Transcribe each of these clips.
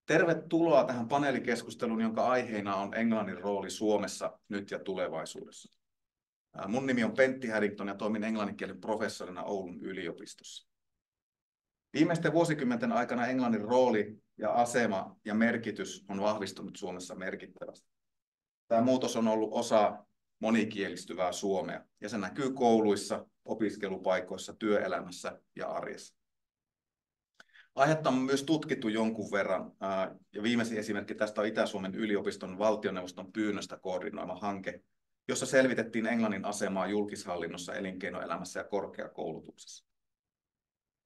Tervetuloa tähän paneelikeskusteluun, jonka aiheena on Englannin rooli Suomessa nyt ja tulevaisuudessa. Mun nimi on Pentti Haddington ja toimin englanninkielen professorina Oulun yliopistossa. Viimeisten vuosikymmenten aikana englannin rooli ja asema ja merkitys on vahvistunut Suomessa merkittävästi. Tämä muutos on ollut osa monikielistyvää Suomea ja se näkyy kouluissa, opiskelupaikoissa, työelämässä ja arjessa. Aihetta on myös tutkittu jonkun verran, ja viimeisin esimerkki tästä on Itä-Suomen yliopiston valtioneuvoston pyynnöstä koordinoima hanke, jossa selvitettiin englannin asemaa julkishallinnossa, elinkeinoelämässä ja korkeakoulutuksessa.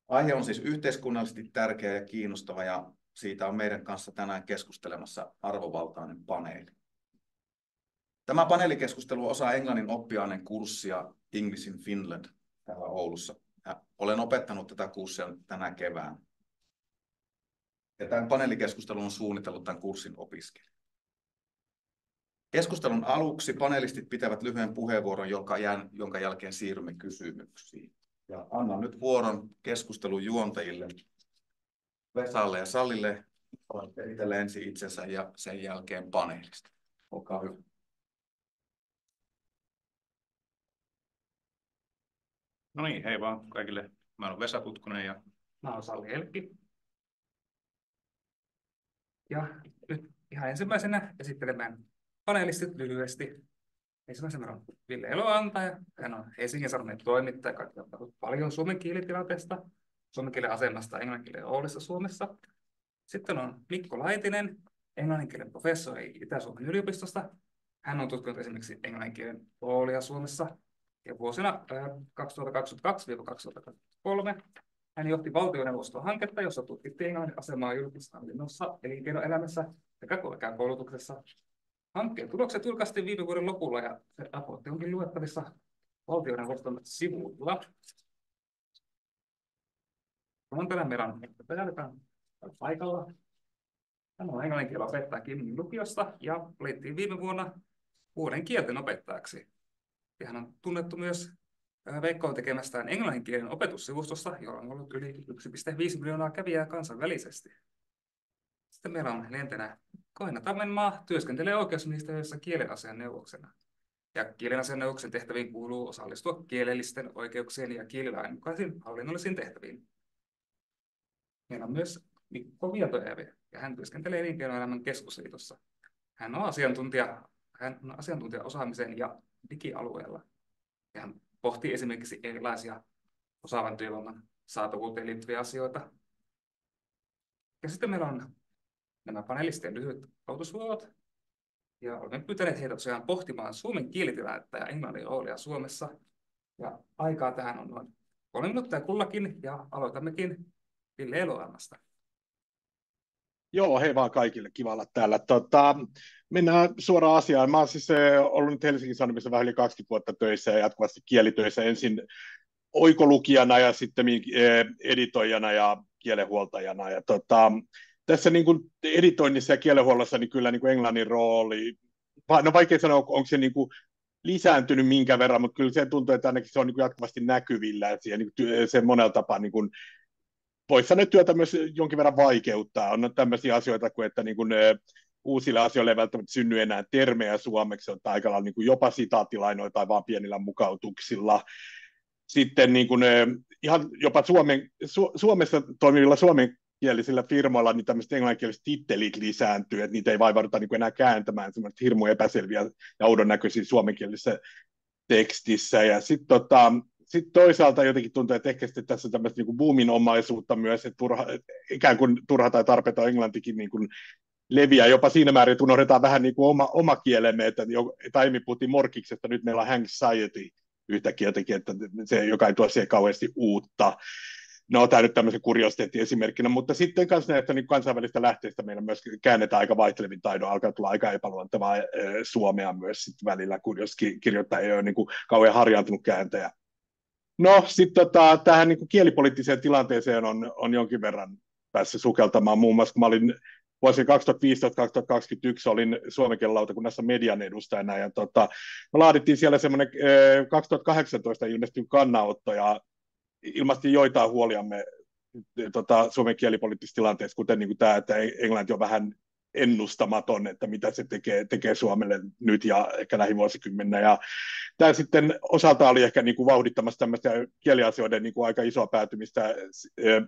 Aihe on siis yhteiskunnallisesti tärkeä ja kiinnostava, ja siitä on meidän kanssa tänään keskustelemassa arvovaltainen paneeli. Tämä paneelikeskustelu on osa englannin oppiaineen kurssia English in Finland täällä Oulussa. Olen opettanut tätä kurssia tänä keväänä. Ja tämän paneelikeskustelun on suunnitellut tämän kurssin opiskelija. Keskustelun aluksi panelistit pitävät lyhyen puheenvuoron, jonka jälkeen siirrymme kysymyksiin. Ja annan nyt vuoron keskustelun juontajille Vesalle ja Sallille. Esitellä ensin itsensä ja sen jälkeen paneelista. Olkaa hyvä. No niin, hei vaan kaikille. Mä olen Vesa Putkonen ja mä olen Salli Helkki. Ja nyt ihan ensimmäisenä esittelemään panelistit lyhyesti. Ensimmäisenä on Ville Eloantaja. Hän on Helsingin Sanomien toimittaja, joka on puhunut paljon suomen kielitilanteesta, suomen kielen asemasta englannin kielen roolissa Suomessa. Sitten on Mikko Laitinen, englannin kielen professori Itä-Suomen yliopistosta. Hän on tutkinut esimerkiksi englannin kielen roolia Suomessa. Ja vuosina 2022-2023 hän johti valtioneuvoston hanketta, jossa tutkittiin englannin asemaa julkishallinnossa, elinkeinoelämässä sekä korkeakoulutuksessa. Hankkeen tulokset julkaistiin viime vuoden lopulla ja se raportti onkin luettavissa valtioneuvoston sivuilla. Tänään meillä on paikalla. Hän on englannin kielen opettaja Kimin lukiosta ja valittiin viime vuonna vuoden kielten opettajaksi. Ja hän on tunnettu myös Veikkoon tekemästään englannin kielen opetussivustosta, jolla on ollut yli 1,5 miljoonaa kävijää kansainvälisesti. Sitten meillä on Lentenä Koina Tammenmaa, työskentelee oikeusministeriössä kielenasianneuvoksena. Ja kielenasianneuvoksen tehtäviin kuuluu osallistua kielellisten oikeuksien ja kielilain mukaisiin hallinnollisiin tehtäviin. Meillä on myös Mikko Vietojärvi, ja hän työskentelee Elinkeinoelämän keskusliitossa. Hän on asiantuntija osaamiseen ja digialueella. Ja hän pohtii esimerkiksi erilaisia osaavan työvoiman saatavuuteen liittyviä asioita. Ja sitten meillä on nämä panelistien lyhyet aloitusvuorot. Ja olemme pyytäneet heitä tosiaan pohtimaan suomen kielitilannetta ja englannin roolia Suomessa. Ja aikaa tähän on noin 3 minuuttia kullakin, ja aloitammekin Ville Elorannasta. Joo, hei vaan kaikille, kiva olla täällä. Mennään suoraan asiaan. Mä oon siis ollut nyt Helsingin Sanomissa vähän yli 20 vuotta töissä ja jatkuvasti kielitöissä. Ensin oikolukijana ja sitten editoijana ja kielenhuoltajana. Ja tässä niin kuin editoinnissa ja kielenhuollossa niin kyllä niin kuin englannin rooli, no vaikea sanoa, onko se niin kuin lisääntynyt minkä verran, mutta kyllä se tuntuu, että ainakin se on niin kuin jatkuvasti näkyvillä. Että se monella tapaa niin kuin voisi sanoa, että työtä myös jonkin verran vaikeuttaa. On tämmöisiä asioita kuin, että niin kuin uusille asioille ei välttämättä synny enää termejä suomeksi, on aika lailla niin kuin jopa sitaattilainoja tai vaan pienillä mukautuksilla. Sitten niin kuin, ihan jopa Suomessa toimivilla suomenkielisillä firmoilla niin tämmöiset englanninkieliset tittelit lisääntyy, että niitä ei vaivauduta niin kuin enää kääntämään semmoista hirmu epäselviä ja oudon näköisiä suomenkielisessä tekstissä. Ja sitten toisaalta jotenkin tuntuu, että ehkä sitten tässä on tämmöistä niin boominomaisuutta myös, että ikään kuin turha tai tarpeeton englantikin niin kuin leviää jopa siinä määrin, että unohdetaan vähän niin kuin oma kielemme, että aiemmin puhuttiin morkiksesta, nyt meillä on anxiety yhtäkkiä jotenkin, että se, joka ei tuo siihen kauheasti uutta. No, tämä nyt tämmöisen kuriositeettiesimerkkinä, mutta sitten kanssa näistä niin kansainvälistä lähteistä meillä myös käännetään aika vaihtelevin taidon, alkaa tulla aika epäluontevaa suomea myös sit välillä, kun jos kirjoittaja ei ole niin kuin kauhean harjaantunut kääntäjä. No, sitten tähän niin kuin kielipoliittiseen tilanteeseen on jonkin verran päässyt sukeltamaan. Muun muassa kun mä olin vuosina 2015-2021 olin Suomen kielen lautakunnassa median edustajana, ja me laadittiin siellä semmoinen 2018 ilmestynyt kannanotto, ja ilmaistiin joitain huoliamme Suomen kielipoliittisessa tilanteessa, kuten niin kuin tämä, että englanti on vähän ennustamaton, että mitä se tekee Suomelle nyt ja ehkä lähivuosikymmenä. Ja tämä sitten osalta oli ehkä niin kuin vauhdittamassa tämmöistä kieliasioiden niin kuin aika isoa päätymistä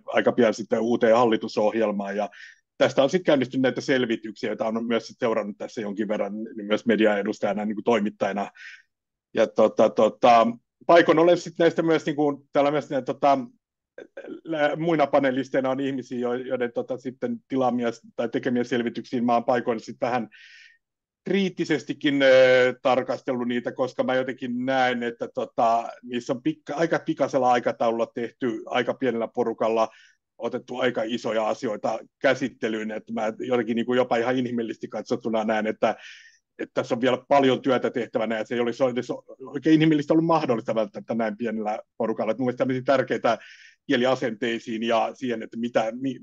aika pian sitten uuteen hallitusohjelmaan. Ja tästä on sitten käynnistynyt näitä selvityksiä, joita on myös seurannut tässä jonkin verran niin myös mediaedustajana niin kuin toimittajana. Ja paikoin olen sitten näistä myös, niin kuin, täällä myös muina panelisteina on ihmisiä, joiden sitten tilaamia tai tekemiä selvityksiä mä oon paikoin sitten vähän kriittisestikin tarkastellut niitä, koska mä jotenkin näen, että niissä on aika pikaisella aikataululla tehty, aika pienellä porukalla otettu aika isoja asioita käsittelyyn, että mä jotenkin niin kuin jopa ihan inhimillisesti katsottuna näen, että tässä on vielä paljon työtä tehtävänä, ja se ei olisi oikein inhimillistä ollut mahdollista välttämättä näin pienellä porukalla. Mielestäni tämmöisiä tärkeitä kieliasenteisiin ja siihen, että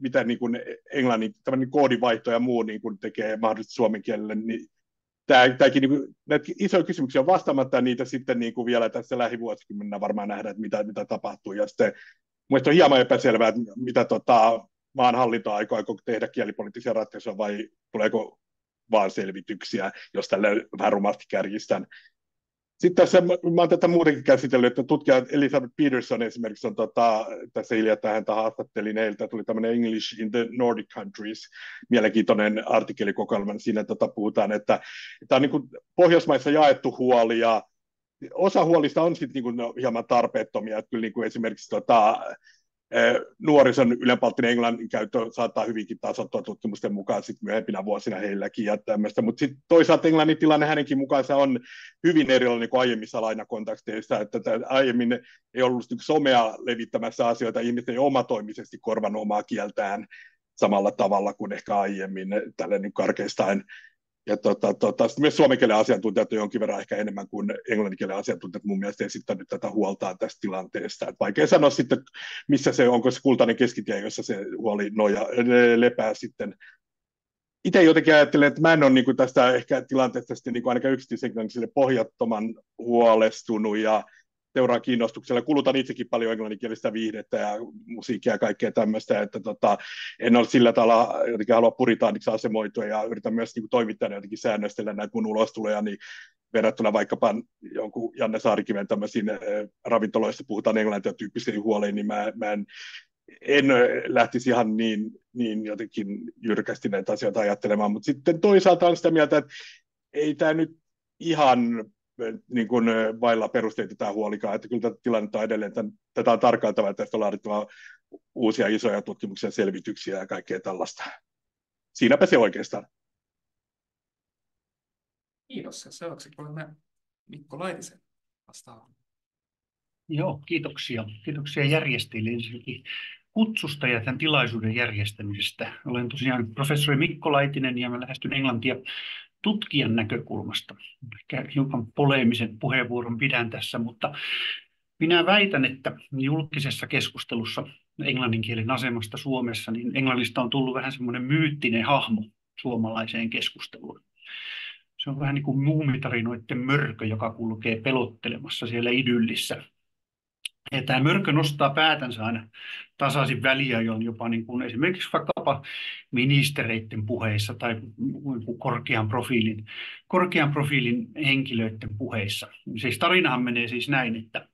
mitä niin kuin englannin koodivaihto ja muu niin kuin tekee mahdollisesti suomen kielelle, niin tämäkin, niin kuin, näitä isoja kysymyksiä on vastaamatta, ja niitä sitten niin kuin vielä tässä lähivuosikymmenellä varmaan nähdään, että mitä tapahtuu. Ja sitten mielestäni on hieman epäselvää, että mitä maan hallinto aikoo tehdä kielipoliittisia ratkaisuja, vai tuleeko vaan selvityksiä, jos tälle vähän rumasti kärjistän. Sitten tässä, mä olen tätä muutenkin käsitellyt, että tutkija Elizabeth Peterson esimerkiksi on tässä hiljattain häntä haastattelin, heiltä tuli tämmöinen English in the Nordic Countries, mielenkiintoinen artikkelikokoelma, siinä puhutaan, että tämä on niin kuin Pohjoismaissa jaettu huoli, ja osa huolista on sitten niin kuin hieman tarpeettomia, että kyllä niin kuin esimerkiksi nuorison ylenpalttinen englannin käyttö saattaa hyvinkin tasoittua tutkimusten mukaan sit myöhempinä vuosina heilläkin ja tämmöistä, mutta sitten toisaalta englannin tilanne hänenkin mukaansa on hyvin erilainen kuin aiemmissa lainakontakteissa, että aiemmin ei ollut somea levittämässä asioita, ihmiset ei omatoimisesti korvannut omaa kieltään samalla tavalla kuin ehkä aiemmin tälle niin karkeistaan. Ja myös suomen kielen asiantuntijat on jonkin verran ehkä enemmän kuin englannin kielen asiantuntijat mun mielestä esittänyt tätä huoltaan tästä tilanteesta. Et vaikea sanoa sitten, missä se onko se kultainen keskitie, jossa se huoli lepää sitten. Itse jotenkin ajattelen, että mä en ole niin tästä ehkä tilanteesta niin ainakaan yksityisenglannisille pohjattoman huolestunut ja seuraan kiinnostuksella. Kulutan itsekin paljon englanninkielistä viihdettä ja musiikkia ja kaikkea tämmöistä, että en ole sillä tavalla jotenkin halua puritaaniksi asemoitua ja yritän myös niin toimittajana jotenkin säännöstellä näitä mun ulostuloja, niin verrattuna vaikkapa jonkun Janne Saarikiven tämmöisiin ravintoloissa puhutaan englantia tyyppisiin huoliin, niin mä en lähtisi ihan niin jotenkin jyrkästi näitä asioita ajattelemaan, mutta sitten toisaalta on sitä mieltä, että ei tämä nyt ihan niin kuin vailla perusteita tämä huolikaan, että kyllä tätä tilannetta on edelleen, tätä on tarkkailtava, että tästä on laadittava uusia isoja tutkimuksia, selvityksiä ja kaikkea tällaista. Siinäpä se oikeastaan. Kiitos. Ja seuraavaksi olemme Mikko Laitisen vastaamaan. Joo, kiitoksia. Kiitoksia järjestäjille ensinnäkin kutsusta ja tämän tilaisuuden järjestämisestä. Olen tosiaan professori Mikko Laitinen ja mä lähestyn englantia tutkijan näkökulmasta. Ehkä hiukan poleemisen puheenvuoron pidän tässä, mutta minä väitän, että julkisessa keskustelussa englannin kielen asemasta Suomessa, niin englannista on tullut vähän semmoinen myyttinen hahmo suomalaiseen keskusteluun. Se on vähän niin kuin muumitarinoiden mörkö, joka kulkee pelottelemassa siellä idyllissä. Ja tämä mörkö nostaa päätänsä aina tasaisin väliajoin jopa niin kuin esimerkiksi vaikkapa ministereiden puheissa tai korkean profiilin henkilöiden puheissa. Siis tarinahan menee siis näin, että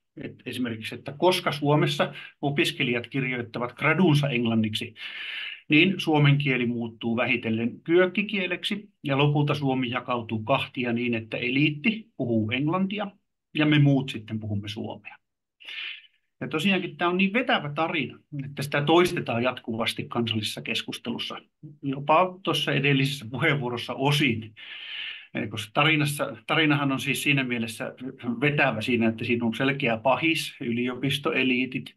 esimerkiksi, että koska Suomessa opiskelijat kirjoittavat gradunsa englanniksi, niin suomen kieli muuttuu vähitellen kyökkikieleksi ja lopulta Suomi jakautuu kahtia niin, että eliitti puhuu englantia ja me muut sitten puhumme suomea. Ja tosiaankin tämä on niin vetävä tarina, että sitä toistetaan jatkuvasti kansallisessa keskustelussa, jopa tuossa edellisessä puheenvuorossa osin. Koska tarinahan on siis siinä mielessä vetävä siinä, että siinä on selkeä pahis, yliopistoeliitit,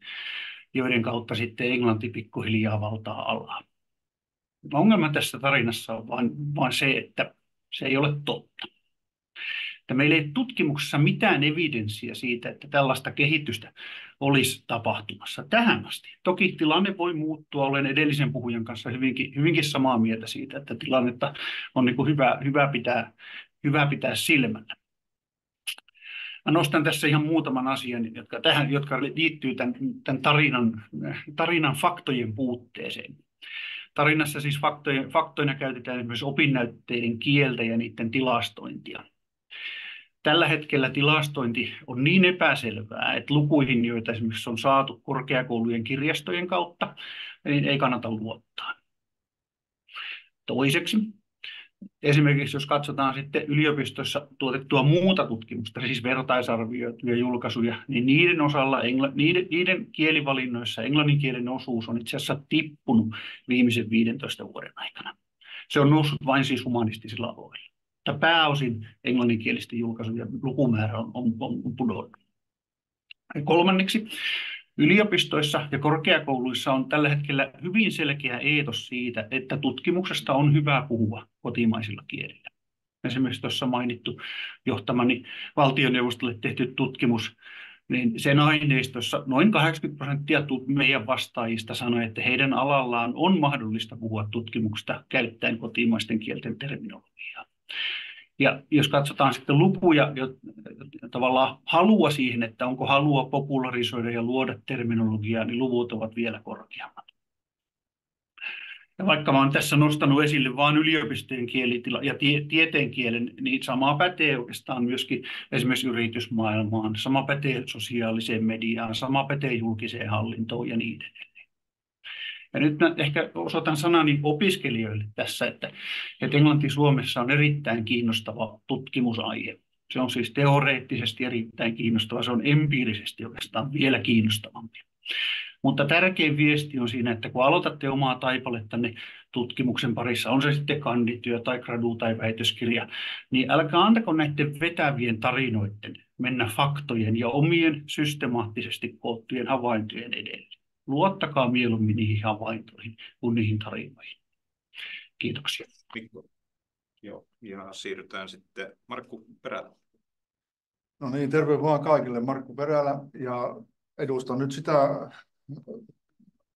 joiden kautta sitten englanti pikkuhiljaa valtaa alaa. Ongelma tässä tarinassa on vain se, että se ei ole totta. Että meillä ei tutkimuksessa mitään evidenssiä siitä, että tällaista kehitystä olisi tapahtumassa tähän asti. Toki tilanne voi muuttua, olen edellisen puhujan kanssa hyvinkin samaa mieltä siitä, että tilannetta on niin kuin hyvä pitää silmällä. Mä nostan tässä ihan muutaman asian, jotka liittyy tämän tarinan faktojen puutteeseen. Tarinassa siis faktoina käytetään esimerkiksi opinnäytteiden kieltä ja niiden tilastointia. Tällä hetkellä tilastointi on niin epäselvää, että lukuihin, joita esimerkiksi on saatu korkeakoulujen kirjastojen kautta, niin ei kannata luottaa. Toiseksi, esimerkiksi jos katsotaan sitten yliopistossa tuotettua muuta tutkimusta, siis vertaisarvioituja julkaisuja, niin niiden osalla, niiden kielivalinnoissa englannin kielen osuus on itse asiassa tippunut viimeisen 15 vuoden aikana. Se on noussut vain siis humanistisilla aloilla. Mutta pääosin englanninkielisten julkaisujen lukumäärä on pudonnut. Kolmanneksi, yliopistoissa ja korkeakouluissa on tällä hetkellä hyvin selkeä eetos siitä, että tutkimuksesta on hyvä puhua kotimaisilla kielillä. Esimerkiksi tuossa mainittu johtamani valtioneuvostolle tehty tutkimus, niin sen aineistossa noin 80% meidän vastaajista sanoi, että heidän alallaan on mahdollista puhua tutkimuksesta käyttäen kotimaisten kielten terminologiaa. Ja jos katsotaan sitten lukuja, tavallaan halua siihen, että onko halua popularisoida ja luoda terminologiaa, niin luvut ovat vielä korkeammat. Ja vaikka mä olen tässä nostanut esille vain yliopistojen kielitila ja tieteen kielen, niin sama pätee oikeastaan myöskin esimerkiksi yritysmaailmaan, sama pätee sosiaaliseen mediaan, sama pätee julkiseen hallintoon ja niin edelleen. Ja nyt mä ehkä osoitan sanani opiskelijoille tässä, että englanti Suomessa on erittäin kiinnostava tutkimusaihe. Se on siis teoreettisesti erittäin kiinnostava, se on empiirisesti oikeastaan vielä kiinnostavampi. Mutta tärkein viesti on siinä, että kun aloitatte omaa taipalettanne tutkimuksen parissa, on se sitten kandityö tai gradu tai väitöskirja, niin älkää antako näiden vetävien tarinoiden mennä faktojen ja omien systemaattisesti koottujen havaintojen edelle. Luottakaa mieluummin niihin havaintoihin kuin niihin tarinoihin. Kiitoksia. Mikko. Joo, ja siirrytään sitten Markku Perälä. No niin, terve vaan kaikille. Markku Perälä ja edustan nyt sitä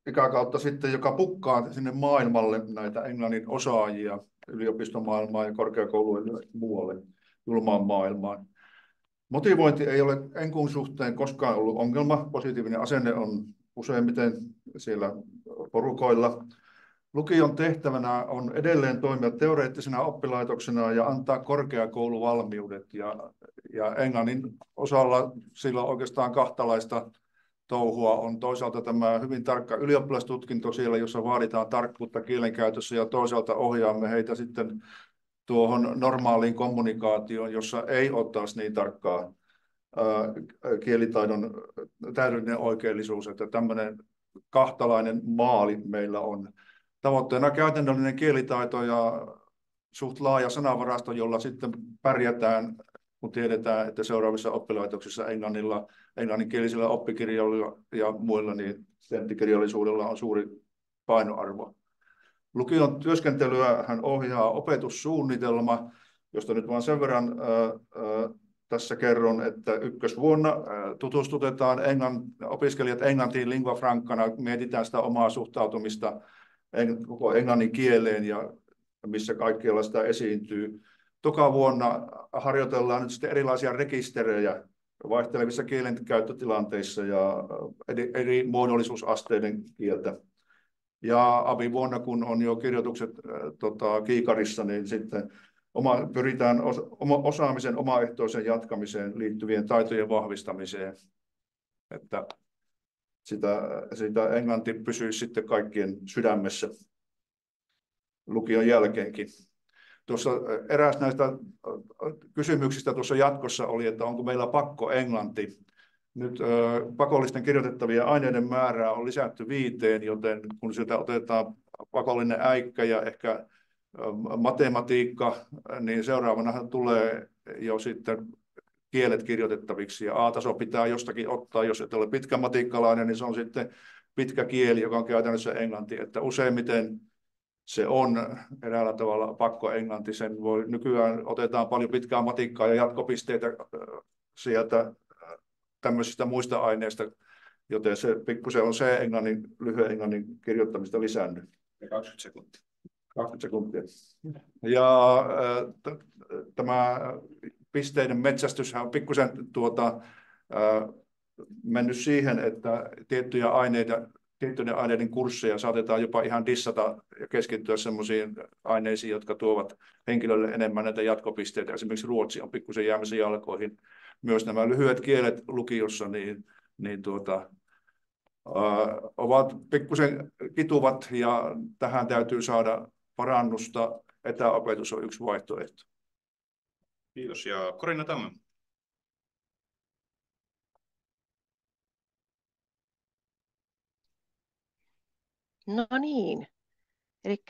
ikäkautta sitten, joka pukkaa sinne maailmalle näitä englannin osaajia yliopistomaailmaan ja korkeakouluille ja muualle julmaan maailmaan. Motivointi ei ole enkun suhteen koskaan ollut ongelma. Positiivinen asenne on useimmiten siellä porukoilla. Lukion tehtävänä on edelleen toimia teoreettisena oppilaitoksena ja antaa korkeakouluvalmiudet. Ja englannin osalla sillä on oikeastaan kahtalaista touhua. On toisaalta tämä hyvin tarkka ylioppilastutkinto siellä, jossa vaaditaan tarkkuutta kielenkäytössä ja toisaalta ohjaamme heitä sitten tuohon normaaliin kommunikaatioon, jossa ei ole taas niin tarkkaa kielitaidon täydellinen oikeellisuus, että tämmöinen kahtalainen maali meillä on. Tavoitteena käytännöllinen kielitaito ja suht laaja sanavarasto, jolla sitten pärjätään, kun tiedetään, että seuraavissa oppilaitoksissa englanninkielisillä oppikirjoilla ja muilla niin senttikirjallisuudella on suuri painoarvo. Lukion työskentelyä hän ohjaa opetussuunnitelma, josta nyt vain sen verran tässä kerron, että ykkösvuonna tutustutetaan opiskelijat englantiin lingua francana, mietitään sitä omaa suhtautumista koko englannin kieleen ja missä kaikkialla sitä esiintyy. Toka vuonna harjoitellaan nyt sitten erilaisia rekisterejä vaihtelevissa kielenkäyttötilanteissa ja eri muodollisuusasteiden kieltä. Ja abivuonna, kun on jo kirjoitukset kiikarissa, niin sitten pyritään osaamisen omaehtoisen jatkamiseen liittyvien taitojen vahvistamiseen, että sitä englanti pysyisi sitten kaikkien sydämessä lukion jälkeenkin. Tuossa eräs näistä kysymyksistä tuossa jatkossa oli, että onko meillä pakko englanti. Nyt pakollisten kirjoitettavien aineiden määrää on lisätty 5, joten kun sieltä otetaan pakollinen äikkä ja ehkä matematiikka, niin seuraavana tulee jo sitten kielet kirjoitettaviksi. Ja A-taso pitää jostakin ottaa, jos et ole pitkä matikkalainen, niin se on sitten pitkä kieli, joka on käytännössä englanti. Että useimmiten se on eräällä tavalla pakko englanti. Sen nykyään otetaan paljon pitkää matikkaa ja jatkopisteitä sieltä tämmöisistä muista aineista, joten se pikkusen on se lyhyen englannin kirjoittamista lisännyt. 20 sekuntia. 20 sekuntia. Ja tämä pisteiden metsästyshän on pikkusen mennyt siihen, että tiettyjen aineiden kursseja saatetaan jopa ihan dissata ja keskittyä sellaisiin aineisiin, jotka tuovat henkilölle enemmän näitä jatkopisteitä. Esimerkiksi Ruotsi on pikkusen jäämässä jalkoihin. Myös nämä lyhyet kielet lukiossa ovat pikkusen kituvat ja tähän täytyy saada parannusta. Etäopetus on yksi vaihtoehto. Kiitos. Ja Corina Tamme. No niin, eli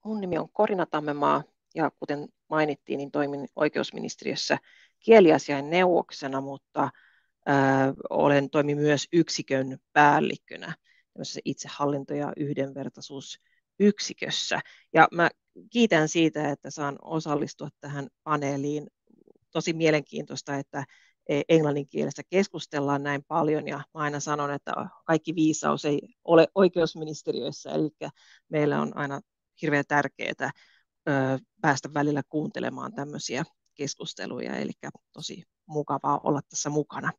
mun nimi on Corina Tammemaa ja kuten mainittiin, niin toimin oikeusministeriössä kieliasiain neuvoksena, mutta toimin myös yksikön päällikkönä itsehallinto- ja yhdenvertaisuusyksikössä. Ja mä kiitän siitä, että saan osallistua tähän paneeliin. Tosi mielenkiintoista, että englannin kielestä keskustellaan näin paljon, ja mä aina sanon, että kaikki viisaus ei ole oikeusministeriössä, eli meillä on aina hirveän tärkeää päästä välillä kuuntelemaan tämmöisiä keskusteluja, eli tosi mukavaa olla tässä mukana.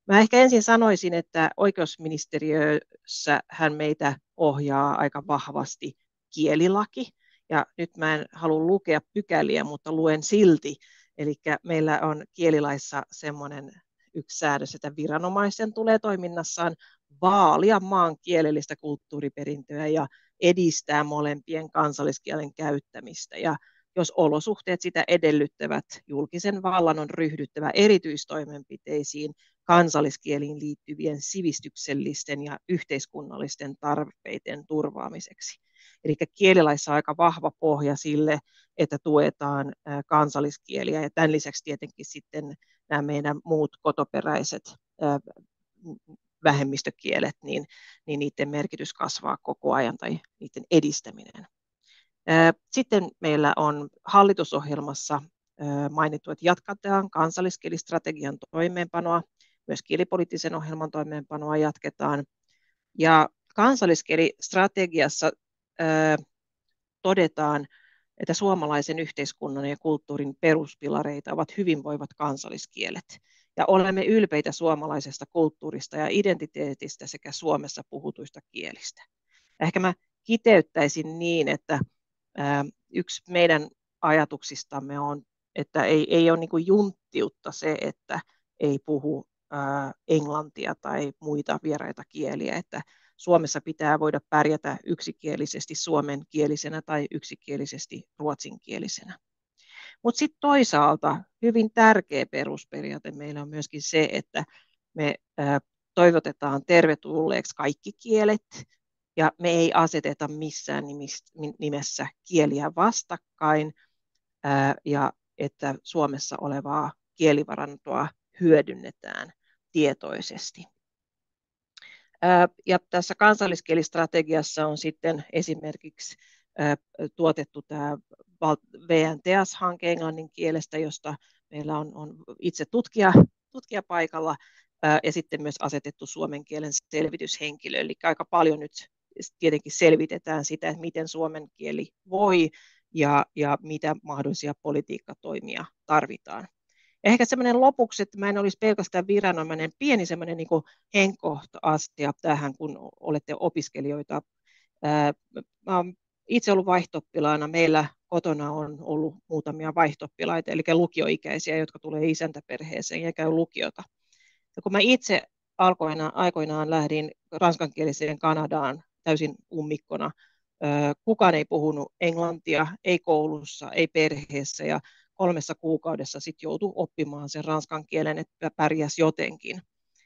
Mä ehkä ensin sanoisin, että oikeusministeriössä hän meitä ohjaa aika vahvasti kielilaki, ja nyt mä en halua lukea pykäliä, mutta luen silti. Eli meillä on kielilaissa semmoinen yksi säädös, että viranomaisten tulee toiminnassaan vaalia maan kielellistä kulttuuriperintöä ja edistää molempien kansalliskielen käyttämistä. Ja jos olosuhteet sitä edellyttävät, julkisen vallan on ryhdyttävä erityistoimenpiteisiin kansalliskieliin liittyvien sivistyksellisten ja yhteiskunnallisten tarpeiden turvaamiseksi. Eli kielilaissa on aika vahva pohja sille, että tuetaan kansalliskieliä, ja tämän lisäksi tietenkin sitten nämä meidän muut kotoperäiset vähemmistökielet, niin niiden merkitys kasvaa koko ajan, tai niiden edistäminen. Sitten meillä on hallitusohjelmassa mainittu, että jatketaan kansalliskielistrategian toimeenpanoa, myös kielipoliittisen ohjelman toimeenpanoa jatketaan, ja kansalliskielistrategiassa todetaan, että suomalaisen yhteiskunnan ja kulttuurin peruspilareita ovat hyvinvoivat kansalliskielet. Ja olemme ylpeitä suomalaisesta kulttuurista ja identiteetistä sekä Suomessa puhutuista kielistä. Ja ehkä mä kiteyttäisin niin, että yksi meidän ajatuksistamme on, että ei ole niin kuin junttiutta se, että ei puhu englantia tai muita vieraita kieliä, että Suomessa pitää voida pärjätä yksikielisesti suomenkielisenä tai yksikielisesti ruotsinkielisenä. Mutta sitten toisaalta hyvin tärkeä perusperiaate meillä on myöskin se, että me toivotetaan tervetulleeksi kaikki kielet, ja me ei aseteta missään nimessä kieliä vastakkain, ja että Suomessa olevaa kielivarantoa hyödynnetään tietoisesti. Ja tässä kansalliskielistrategiassa on sitten esimerkiksi tuotettu tämä VNTEAS-hanke englannin kielestä, josta meillä on itse tutkija paikalla, ja sitten myös asetettu suomen kielen selvityshenkilö. Eli aika paljon nyt tietenkin selvitetään sitä, että miten suomen kieli voi ja mitä mahdollisia politiikkatoimia tarvitaan. Ehkä semmoinen lopuksi, että mä en olisi pelkästään viranomainen, pieni semmoinen niin kuin henkkohta-asia tähän, kun olette opiskelijoita. Mä olen itse ollut vaihto-oppilaana. Meillä kotona on ollut muutamia vaihto-oppilaita, eli lukioikäisiä, jotka tulee isäntäperheeseen ja käy lukiota. Ja kun mä itse aikoinaan lähdin ranskankieliseen Kanadaan täysin ummikkona, kukaan ei puhunut englantia, ei koulussa, ei perheessä, ja 3 kuukaudessa sitten joutui oppimaan sen ranskan kielen, että pärjäsi jotenkin.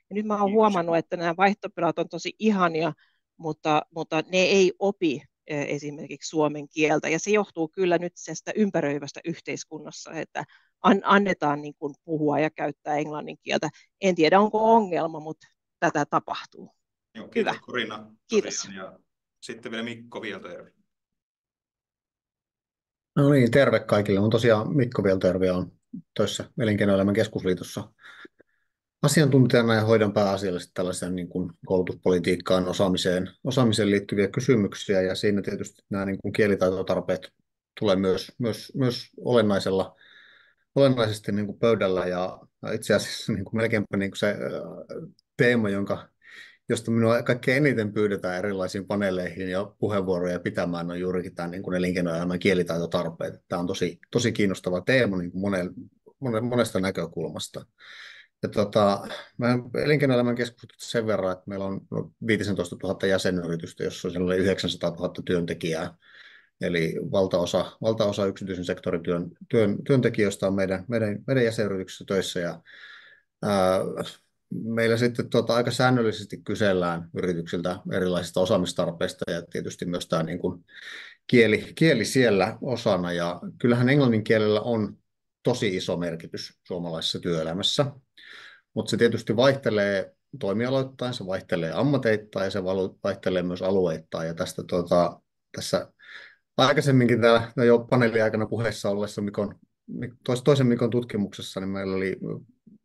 Ja nyt mä oon huomannut, että nämä vaihto-oppilaat on tosi ihania, mutta ne ei opi esimerkiksi suomen kieltä, ja se johtuu kyllä nyt tästä ympäröivästä yhteiskunnassa, että annetaan niin kuin puhua ja käyttää englannin kieltä. En tiedä, onko ongelma, mutta tätä tapahtuu. Joo, kiitos Hyvä. Corina. Kiitos. Ja sitten vielä Mikko Vieltojärvi. No niin, terve kaikille. On tosiaan Mikko Vieltojärvi, on töissä Elinkeinoelämän keskusliitossa asiantuntijana ja hoidan pääasiallisesti tällaisen niin kuin koulutuspolitiikkaan, osaamiseen liittyviä kysymyksiä, ja siinä tietysti nämä niin kuin kielitaitotarpeet tulee myös olennaisella olennaisesti niin kuin pöydällä ja itse asiassa niin kuin melkeinpä niin kuin se teema, josta minua kaikkein eniten pyydetään erilaisiin paneeleihin ja puheenvuoroja pitämään, on juurikin tämä niin kuin elinkeinoelämän kielitaitotarpeet. Tämä on tosi kiinnostava teema niin kuin monesta näkökulmasta. Ja meidän elinkeinoelämän keskustelussa sen verran, että meillä on 15 000 jäsenyritystä, jossa on sellainen 900 000 työntekijää. Eli valtaosa yksityisen sektorin työntekijöistä on meidän jäsenyrityksessä töissä. Ja, meillä sitten aika säännöllisesti kysellään yrityksiltä erilaisista osaamistarpeista ja tietysti myös tämä niin kuin kieli siellä osana. Ja kyllähän englannin kielellä on tosi iso merkitys suomalaisessa työelämässä, mutta se tietysti vaihtelee toimialoittain, se vaihtelee ammateittain ja se vaihtelee myös alueittain. Ja tästä tässä aikaisemminkin täällä jo paneeliaikana puheessa ollessa toisen Mikon tutkimuksessa, niin meillä oli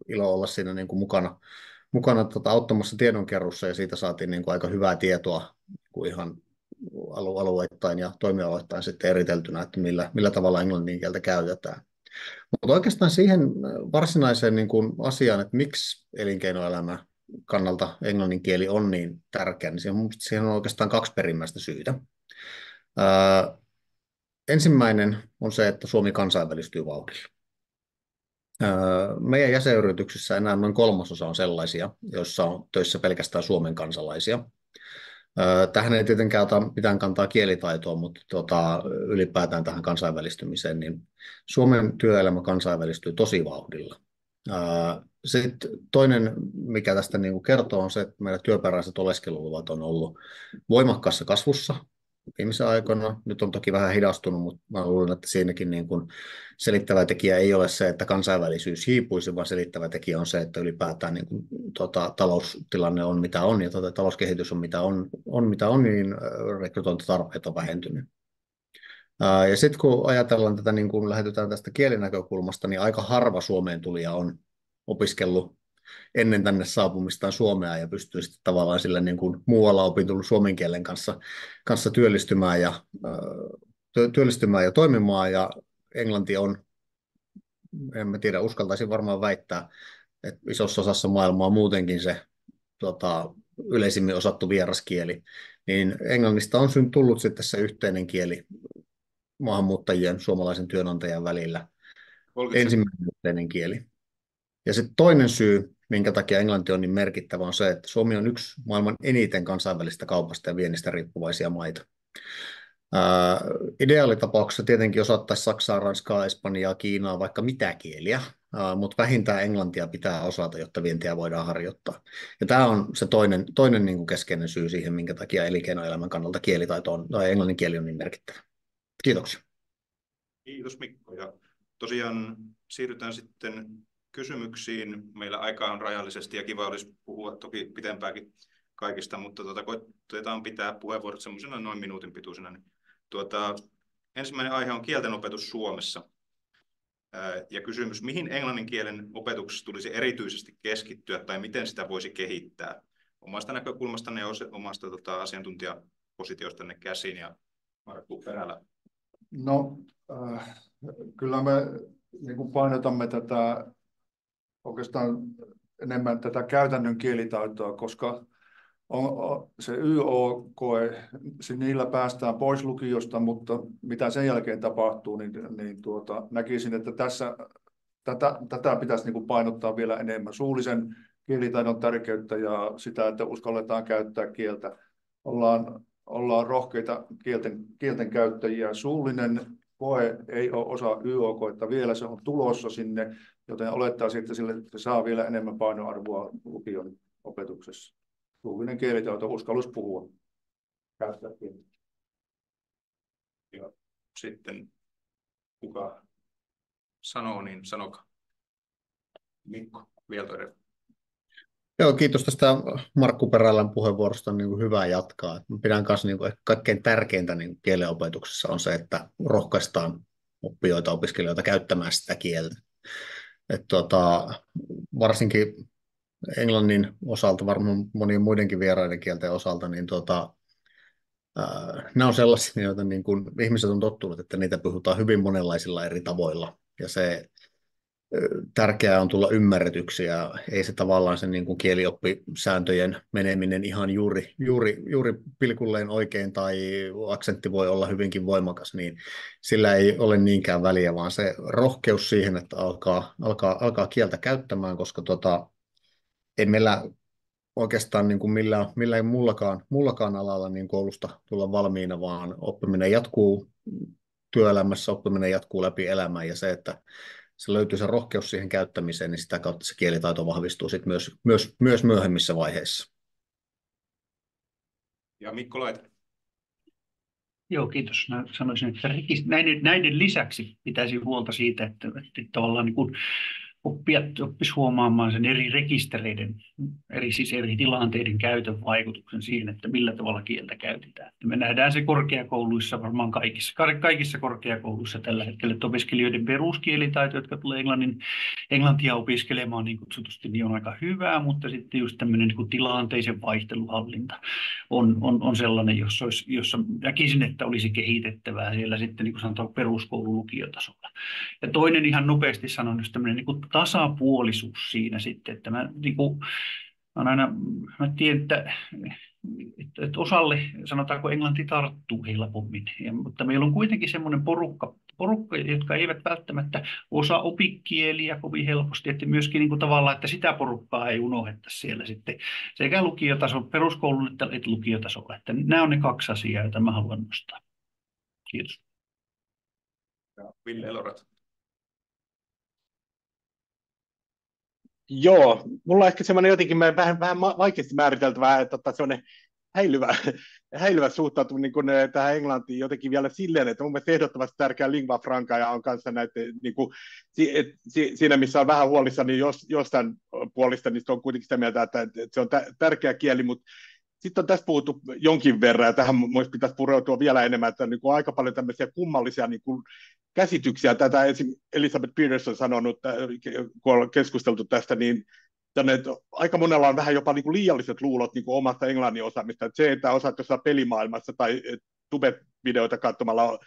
ilo olla siinä niin kuin mukana auttamassa tiedonkerrussa ja siitä saatiin niin kuin aika hyvää tietoa kuin ihan alueittain ja toimialoittain sitten eriteltynä, että millä tavalla englannin kieltä käytetään. Mutta oikeastaan siihen varsinaiseen niin kuin asiaan, että miksi elinkeinoelämä kannalta englannin kieli on niin tärkeä, niin siihen on oikeastaan kaksi perimmäistä syytä. Ensimmäinen on se, että Suomi kansainvälistyy vauhdilla. Meidän jäsenyrityksissä enää noin 1/3 on sellaisia, joissa on töissä pelkästään Suomen kansalaisia. Tähän ei tietenkään ota mitään kantaa kielitaitoa, mutta ylipäätään tähän kansainvälistymiseen, niin Suomen työelämä kansainvälistyy tosi vauhdilla. Sitten toinen, mikä tästä niin kuin kertoo, on se, että meidän työperäiset oleskeluluvat on ollut voimakkaassa kasvussa viimeisen aikoina. Nyt on toki vähän hidastunut, mutta mä luulen, että siinäkin niin kuin selittävä tekijä ei ole se, että kansainvälisyys hiipuisi, vaan selittävä tekijä on se, että ylipäätään niin kuin, taloustilanne on mitä on ja talouskehitys on mitä on, niin rekrytointitarpeet on vähentynyt. Ja sitten kun ajatellaan tätä, niin kun lähdetään tästä kielinäkökulmasta, niin aika harva Suomeen tulija on opiskellut ennen tänne saapumistaan Suomea ja pystyy sitten tavallaan sillä niin kuin muualla opitun suomen kielen kanssa työllistymään ja toimimaan. Ja englanti on, en mä tiedä, uskaltaisin varmaan väittää, että isossa osassa maailmaa muutenkin se yleisimmin osattu vieraskieli, niin englannista on tullut sitten se yhteinen kieli maahanmuuttajien, suomalaisen työnantajan välillä. Ensimmäinen yhteinen kieli. Ja sitten toinen syy, minkä takia englanti on niin merkittävä, on se, että Suomi on yksi maailman eniten kansainvälistä kaupasta ja viennistä riippuvaisia maita. Ideaalitapauksessa tietenkin osattaisiin saksaa, ranskaa, espanjaa, kiinaa, vaikka mitä kieliä, mutta vähintään englantia pitää osata, jotta vientiä voidaan harjoittaa. Ja tämä on se toinen niin kuin keskeinen syy siihen, minkä takia elinkeinoelämän kannalta kielitaito on, tai englannin kieli on niin merkittävä. Kiitoksia. Kiitos Mikko. Ja tosiaan siirrytään sitten kysymyksiin. Meillä aikaa on rajallisesti ja kiva olisi puhua toki pitempääkin kaikista, mutta koetetaan pitää puheenvuorot semmoisena noin minuutin pituisena. Niin, ensimmäinen aihe on kieltenopetus Suomessa. Ja kysymys, mihin englannin kielen opetuksessa tulisi erityisesti keskittyä tai miten sitä voisi kehittää? Omasta näkökulmastanne ja omasta asiantuntijapositiostanne käsin ja Markku Perälä. No, kyllä me niin kuin painotamme oikeastaan enemmän tätä käytännön kielitaitoa, koska se YO-koe, niillä päästään pois lukiosta, mutta mitä sen jälkeen tapahtuu, niin näkisin, että tätä pitäisi niin kuin painottaa vielä enemmän. Suullisen kielitaidon tärkeyttä ja sitä, että uskalletaan käyttää kieltä. Ollaan rohkeita kielten käyttäjiä. Suullinen koe ei ole osa YO-koetta vielä, se on tulossa sinne, joten olettaisiin, että se saa vielä enemmän painoarvoa lukion opetuksessa. Suullinen kielitaito, uskallus puhua, käyttää kieltä. Ja sitten kuka sanoo, niin sanokaa. Mikko Vieltoinen. Joo, kiitos tästä Markku Perälän puheenvuorosta, niin kuin hyvä jatkaa. Pidän kanssa niin kuin kaikkein tärkeintä niin kielenopetuksessa on se, että rohkaistaan opiskelijoita käyttämään sitä kieltä. Varsinkin englannin osalta, varmaan monien muidenkin vieraiden kielten osalta, niin nämä on sellaisia, joita niin kuin ihmiset on tottunut, että niitä puhutaan hyvin monenlaisilla eri tavoilla. Ja se tärkeää on tulla ymmärretyksi ja ei se tavallaan sen niin kuin kielioppisääntöjen meneminen ihan juuri pilkulleen oikein tai aksentti voi olla hyvinkin voimakas, niin sillä ei ole niinkään väliä, vaan se rohkeus siihen, että alkaa kieltä käyttämään, koska ei meillä oikeastaan niin kuin millään mullakaan alalla niin koulusta tulla valmiina, vaan oppiminen jatkuu työelämässä, oppiminen jatkuu läpi elämän ja se, että se löytyy se rohkeus siihen käyttämiseen, niin sitä kautta se kielitaito vahvistuu sit myös myöhemmissä vaiheissa. Ja Mikko Laitinen. Joo, kiitos. Mä sanoisin, että näiden lisäksi pitäisi huolta siitä, että tavallaan niin kuin oppijat oppisivat huomaamaan sen eri rekistereiden, siis eri tilanteiden käytön vaikutuksen siihen, että millä tavalla kieltä käytetään. Me nähdään se korkeakouluissa, varmaan kaikissa korkeakouluissa tällä hetkellä, että opiskelijoiden peruskielitaito, jotka tulee englantia opiskelemaan niin kutsutusti, niin on aika hyvää, mutta sitten just tämmöinen niin kuin tilanteisen vaihteluhallinta on sellainen, jossa näkisin, että olisi kehitettävää siellä sitten niin kuin sanotaan peruskoulu-lukiotasolla. Ja toinen ihan nopeasti sanon, just tämmöinen niin kuin tasapuolisuus siinä sitten, että mä tiedän, että osalle, sanotaanko englanti tarttuu helpommin, mutta meillä on kuitenkin semmoinen porukka, jotka eivät välttämättä osaa opikieliä kovin helposti, että myöskin niin kuin tavallaan, että sitä porukkaa ei unohdettaisi siellä sitten sekä lukiotason, peruskoulun että lukiotasolla. Että nämä on ne kaksi asiaa, joita mä haluan nostaa. Kiitos. Ja Ville Elorat. Joo, mulla on ehkä semmoinen jotenkin vähän vaikeasti määriteltävää, että semmoinen häilyvä suhtautuminen niin kuin tähän englantiin jotenkin vielä silleen, että mun mielestä ehdottomasti tärkeä lingua franca ja on kanssa näiden, niin kuin, siinä missä on vähän huolissa, niin jostain puolista, niin on kuitenkin sitä mieltä, että se on tärkeä kieli, mutta sitten on tässä puhuttu jonkin verran, ja tähän pitäisi pureutua vielä enemmän, että niin kuin aika paljon tämmöisiä kummallisia niin kuin käsityksiä. Tätä esimerkiksi Elizabeth Peterson sanonut, kun on keskusteltu tästä, niin että aika monella on vähän jopa niin kuin liialliset luulot niin kuin omasta englannin osaamista. Että se, että osaat jossain pelimaailmassa tai tube-videoita katsomalla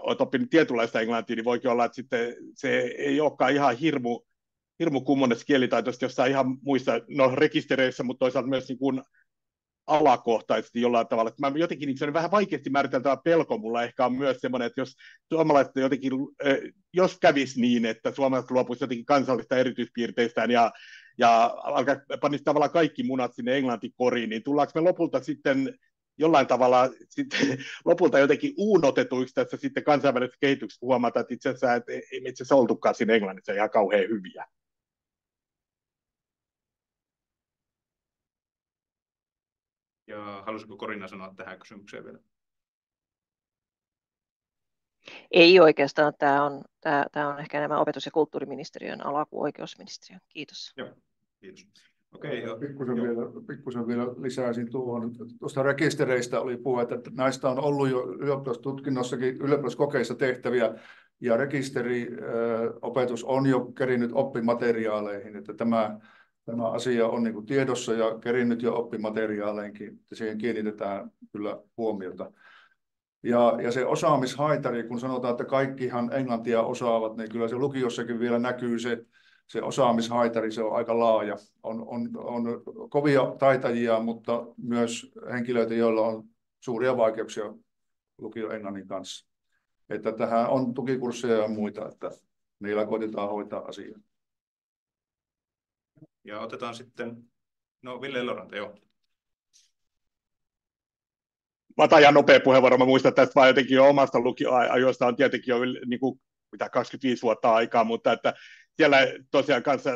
olet oppinut tietynlaista englantia, niin voikin olla, että sitten se ei olekaan ihan hirmu kummonen kielitaitoista jossain ihan muissa rekistereissä, mutta toisaalta myös niin kuin alakohtaisesti jollain tavalla. Että mä jotenkin niin vähän vaikeasti määriteltävä pelko mulla ehkä on myös semmoinen, että jos suomalaiset jotenkin, jos kävisi niin, että suomalaiset luopuisi jotenkin kansallista erityispiirteistään ja panisi tavallaan kaikki munat sinne englantikoriin, niin tullaanko me lopulta sitten jollain tavalla sitten lopulta jotenkin uunotetuiksi tässä sitten kansainvälisessä kehityksessä huomata, että itse asiassa että ei me itse asiassa oltukaan siinä englannissa ihan kauhean hyviä. Ja halusiko Corina sanoa tähän kysymykseen vielä? Ei oikeastaan. Tämä on ehkä enemmän opetus- ja kulttuuriministeriön ala kuin oikeusministeriön. Kiitos. Joo, kiitos. Okei, Pikkusen vielä lisäisin tuohon. Tuosta rekistereistä oli puhe, että näistä on ollut jo ylioppilastutkinnossakin, ylioppilaskokeissa tehtäviä, ja rekisteriopetus on jo kerinnyt oppimateriaaleihin, että tämä asia on niin kuin tiedossa ja kerinnyt jo oppimateriaaleinkin, että siihen kiinnitetään kyllä huomiota. Ja se osaamishaitari, kun sanotaan, että kaikkihan englantia osaavat, niin kyllä se lukiossakin vielä näkyy se osaamishaitari, se on aika laaja. On kovia taitajia, mutta myös henkilöitä, joilla on suuria vaikeuksia lukio-englannin kanssa. Että tähän on tukikursseja ja muita, että niillä koitetaan hoitaa asiaa. Ja otetaan sitten, Ville Eloranta, joo. Mä otan ihan nopea puheenvuoro. Mä muistan tästä vaan jotenkin jo omasta lukioajoista on tietenkin jo niin kuin, 25 vuotta aikaa, mutta että siellä tosiaan kanssa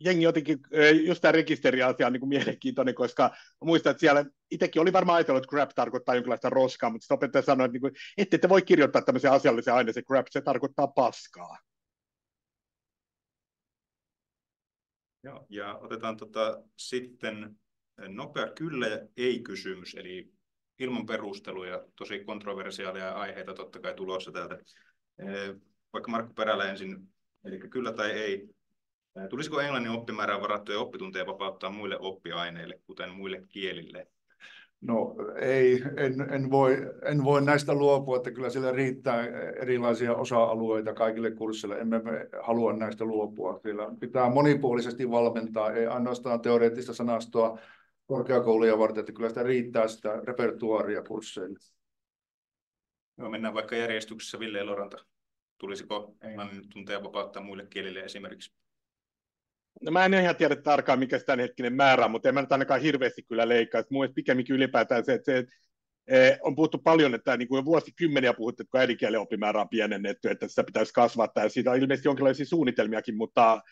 jengi jotenkin, just tämä rekisteriasia on niin kuin mielenkiintoinen, koska mä muistan, että siellä itsekin oli varmaan ajatellut, että crap tarkoittaa jonkinlaista roskaa, mutta sitten opettaja sanoi, että, niin kuin, ette te voi kirjoittaa tämmöisen asiallisen aineeseen crap, se tarkoittaa paskaa. Joo, ja otetaan sitten nopea kyllä ja ei-kysymys, eli ilman perusteluja, tosi kontroversiaalia aiheita totta kai tulossa täältä. Vaikka Markku Perälä ensin, eli kyllä tai ei. Tulisiko englannin oppimäärään varattuja oppitunteja vapauttaa muille oppiaineille, kuten muille kielille? No ei, en voi näistä luopua, että kyllä siellä riittää erilaisia osa-alueita kaikille kursseille. Emme me halua näistä luopua. Siellä pitää monipuolisesti valmentaa, ei ainoastaan teoreettista sanastoa korkeakouluja varten, että kyllä sitä riittää sitä repertuaaria kursseille. Joo, mennään vaikka järjestyksessä. Ville Eloranta. Tulisiko englannin tunteja vapauttaa muille kielille esimerkiksi? No mä en ihan tiedä tarkkaan, mikä se tämänhetkinen määrä on, mutta en mä nyt ainakaan hirveästi kyllä leikkaa. Mun mielestä pikemminkin ylipäätään se, että on puhuttu paljon, että niin kuin jo vuosikymmeniä puhuttu, että kun äidinkielen oppimäärä on pienennetty, että sitä pitäisi kasvattaa. Ja siitä on ilmeisesti jonkinlaisia suunnitelmiakin, mutta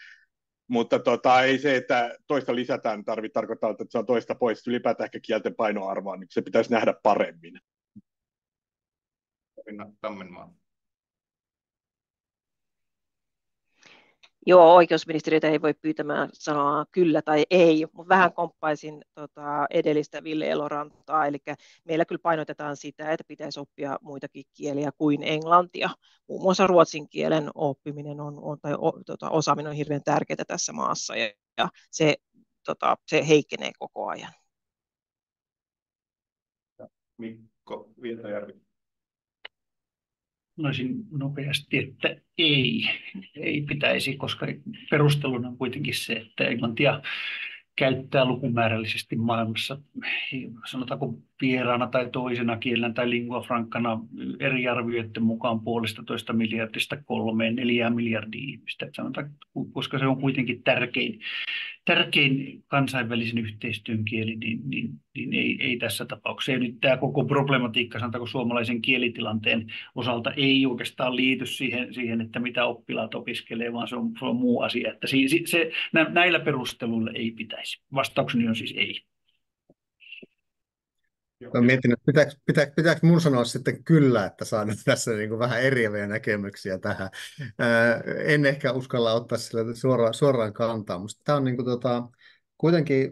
ei se, että toista lisätään, tarkoittaa, että se on toista pois. Ylipäätään ehkä kielten painoarvoa, niin se pitäisi nähdä paremmin. Minna Tammenmaa. Joo, oikeusministeriötä ei voi pyytämään sanoa kyllä tai ei, mutta vähän komppaisin edellistä Ville Elorantaa, eli meillä kyllä painotetaan sitä, että pitäisi oppia muitakin kieliä kuin englantia. Muun muassa ruotsin kielen oppiminen osaaminen on hirveän tärkeää tässä maassa, ja se heikkenee koko ajan. Mikko Virtajärvi. Sanoisin nopeasti, että ei pitäisi, koska perusteluna on kuitenkin se, että englantia käyttää lukumäärällisesti maailmassa, sanotaanko vieraana tai toisena kielenä tai lingua francana eri arvioiden mukaan 1,5 miljardista 3-4 miljardia ihmistä. Sanotaan, koska se on kuitenkin tärkein kansainvälisen yhteistyön kieli, niin ei tässä tapauksessa. Ja nyt tämä koko problematiikka, sanotaanko suomalaisen kielitilanteen osalta, ei oikeastaan liity siihen että mitä oppilaat opiskelee, vaan se on muu asia. Että näillä perusteluilla ei pitäisi. Vastaukseni on siis ei. Mä mietin, että pitääkö mun sanoa sitten kyllä, että saan nyt tässä niin kuin vähän eriäviä näkemyksiä tähän. En ehkä uskalla ottaa sille suoraan kantaa, mutta tämä on niin kuin, kuitenkin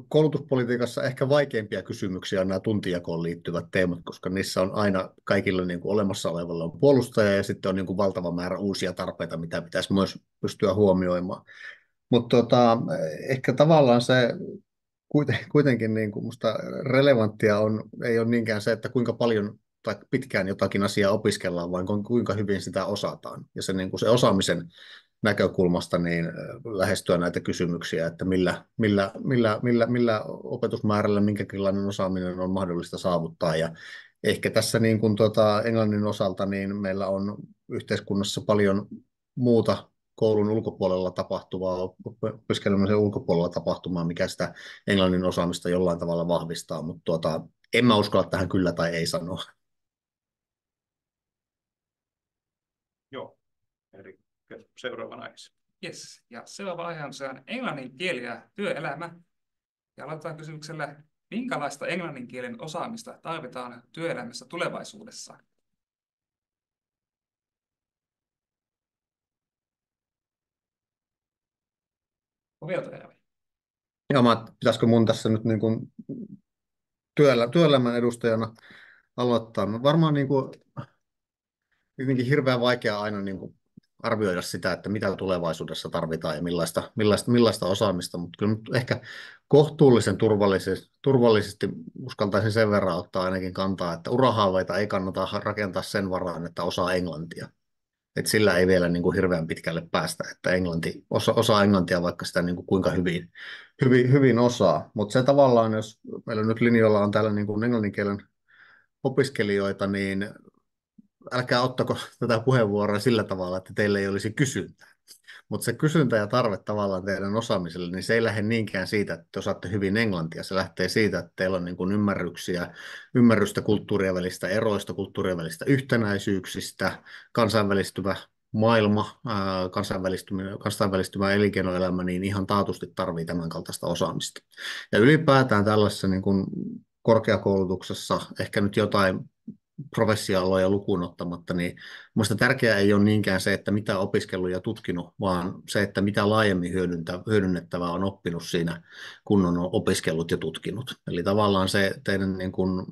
koulutuspolitiikassa ehkä vaikeimpia kysymyksiä on nämä tuntijakoon liittyvät teemat, koska niissä on aina kaikilla niin kuin olemassa olevalla on puolustaja ja sitten on niin kuin valtava määrä uusia tarpeita, mitä pitäisi myös pystyä huomioimaan. Mutta ehkä tavallaan se kuitenkin niin kuin musta relevanttia ei ole niinkään se, että kuinka paljon tai pitkään jotakin asiaa opiskellaan, vaan kuinka hyvin sitä osataan. Ja se, niin kuin se osaamisen näkökulmasta niin lähestyä näitä kysymyksiä, että millä opetusmäärällä minkälainen osaaminen on mahdollista saavuttaa. Ja ehkä tässä niin kuin englannin osalta niin meillä on yhteiskunnassa paljon muuta koulun ulkopuolella tapahtuvaa, opiskelemisen ulkopuolella tapahtumaa, mikä sitä englannin osaamista jollain tavalla vahvistaa, mutta en mä uskalla tähän kyllä tai ei sanoa. Joo, eli seuraavan aiheeseen. Yes. Ja seuraava aihe on englannin kieli ja työelämä. Ja aloitetaan kysymyksellä, minkälaista englannin kielen osaamista tarvitaan työelämässä tulevaisuudessa? Ja pitäisikö mun tässä nyt niin kuin työelämän edustajana aloittaa? No varmaan niin kuin, jotenkin hirveän vaikea aina niin kuin arvioida sitä, että mitä tulevaisuudessa tarvitaan ja millaista osaamista, mutta kyllä ehkä kohtuullisen turvallisesti uskaltaisin sen verran ottaa ainakin kantaa, että urahaaveita ei kannata rakentaa sen varaan, että osaa englantia. Et sillä ei vielä niin kuin hirveän pitkälle päästä, että osaa englantia, vaikka sitä niin kuin kuinka hyvin osaa. Mutta se tavallaan, jos meillä nyt linjoilla on täällä niin kuin englanninkielen opiskelijoita, niin älkää ottako tätä puheenvuoroa sillä tavalla, että teillä ei olisi kysyntää. Mutta se kysyntä ja tarve tavallaan teidän osaamiselle, niin se ei lähde niinkään siitä, että te osaatte hyvin englantia. Se lähtee siitä, että teillä on niin kuin ymmärrystä kulttuurien välistä eroista, kulttuurien välistä yhtenäisyyksistä, kansainvälistyvä maailma, kansainvälistymä elinkeinoelämä, niin ihan taatusti tarvitsee tämän kaltaista osaamista. Ja ylipäätään tällaisessa niin kuin korkeakoulutuksessa ehkä nyt jotain professiaaloja lukuun ottamatta, niin minusta tärkeää ei ole niinkään se, että mitä opiskellut ja tutkinut, vaan se, että mitä laajemmin hyödynnettävää on oppinut siinä, kun on opiskellut ja tutkinut. Eli tavallaan se teidän niin kuin,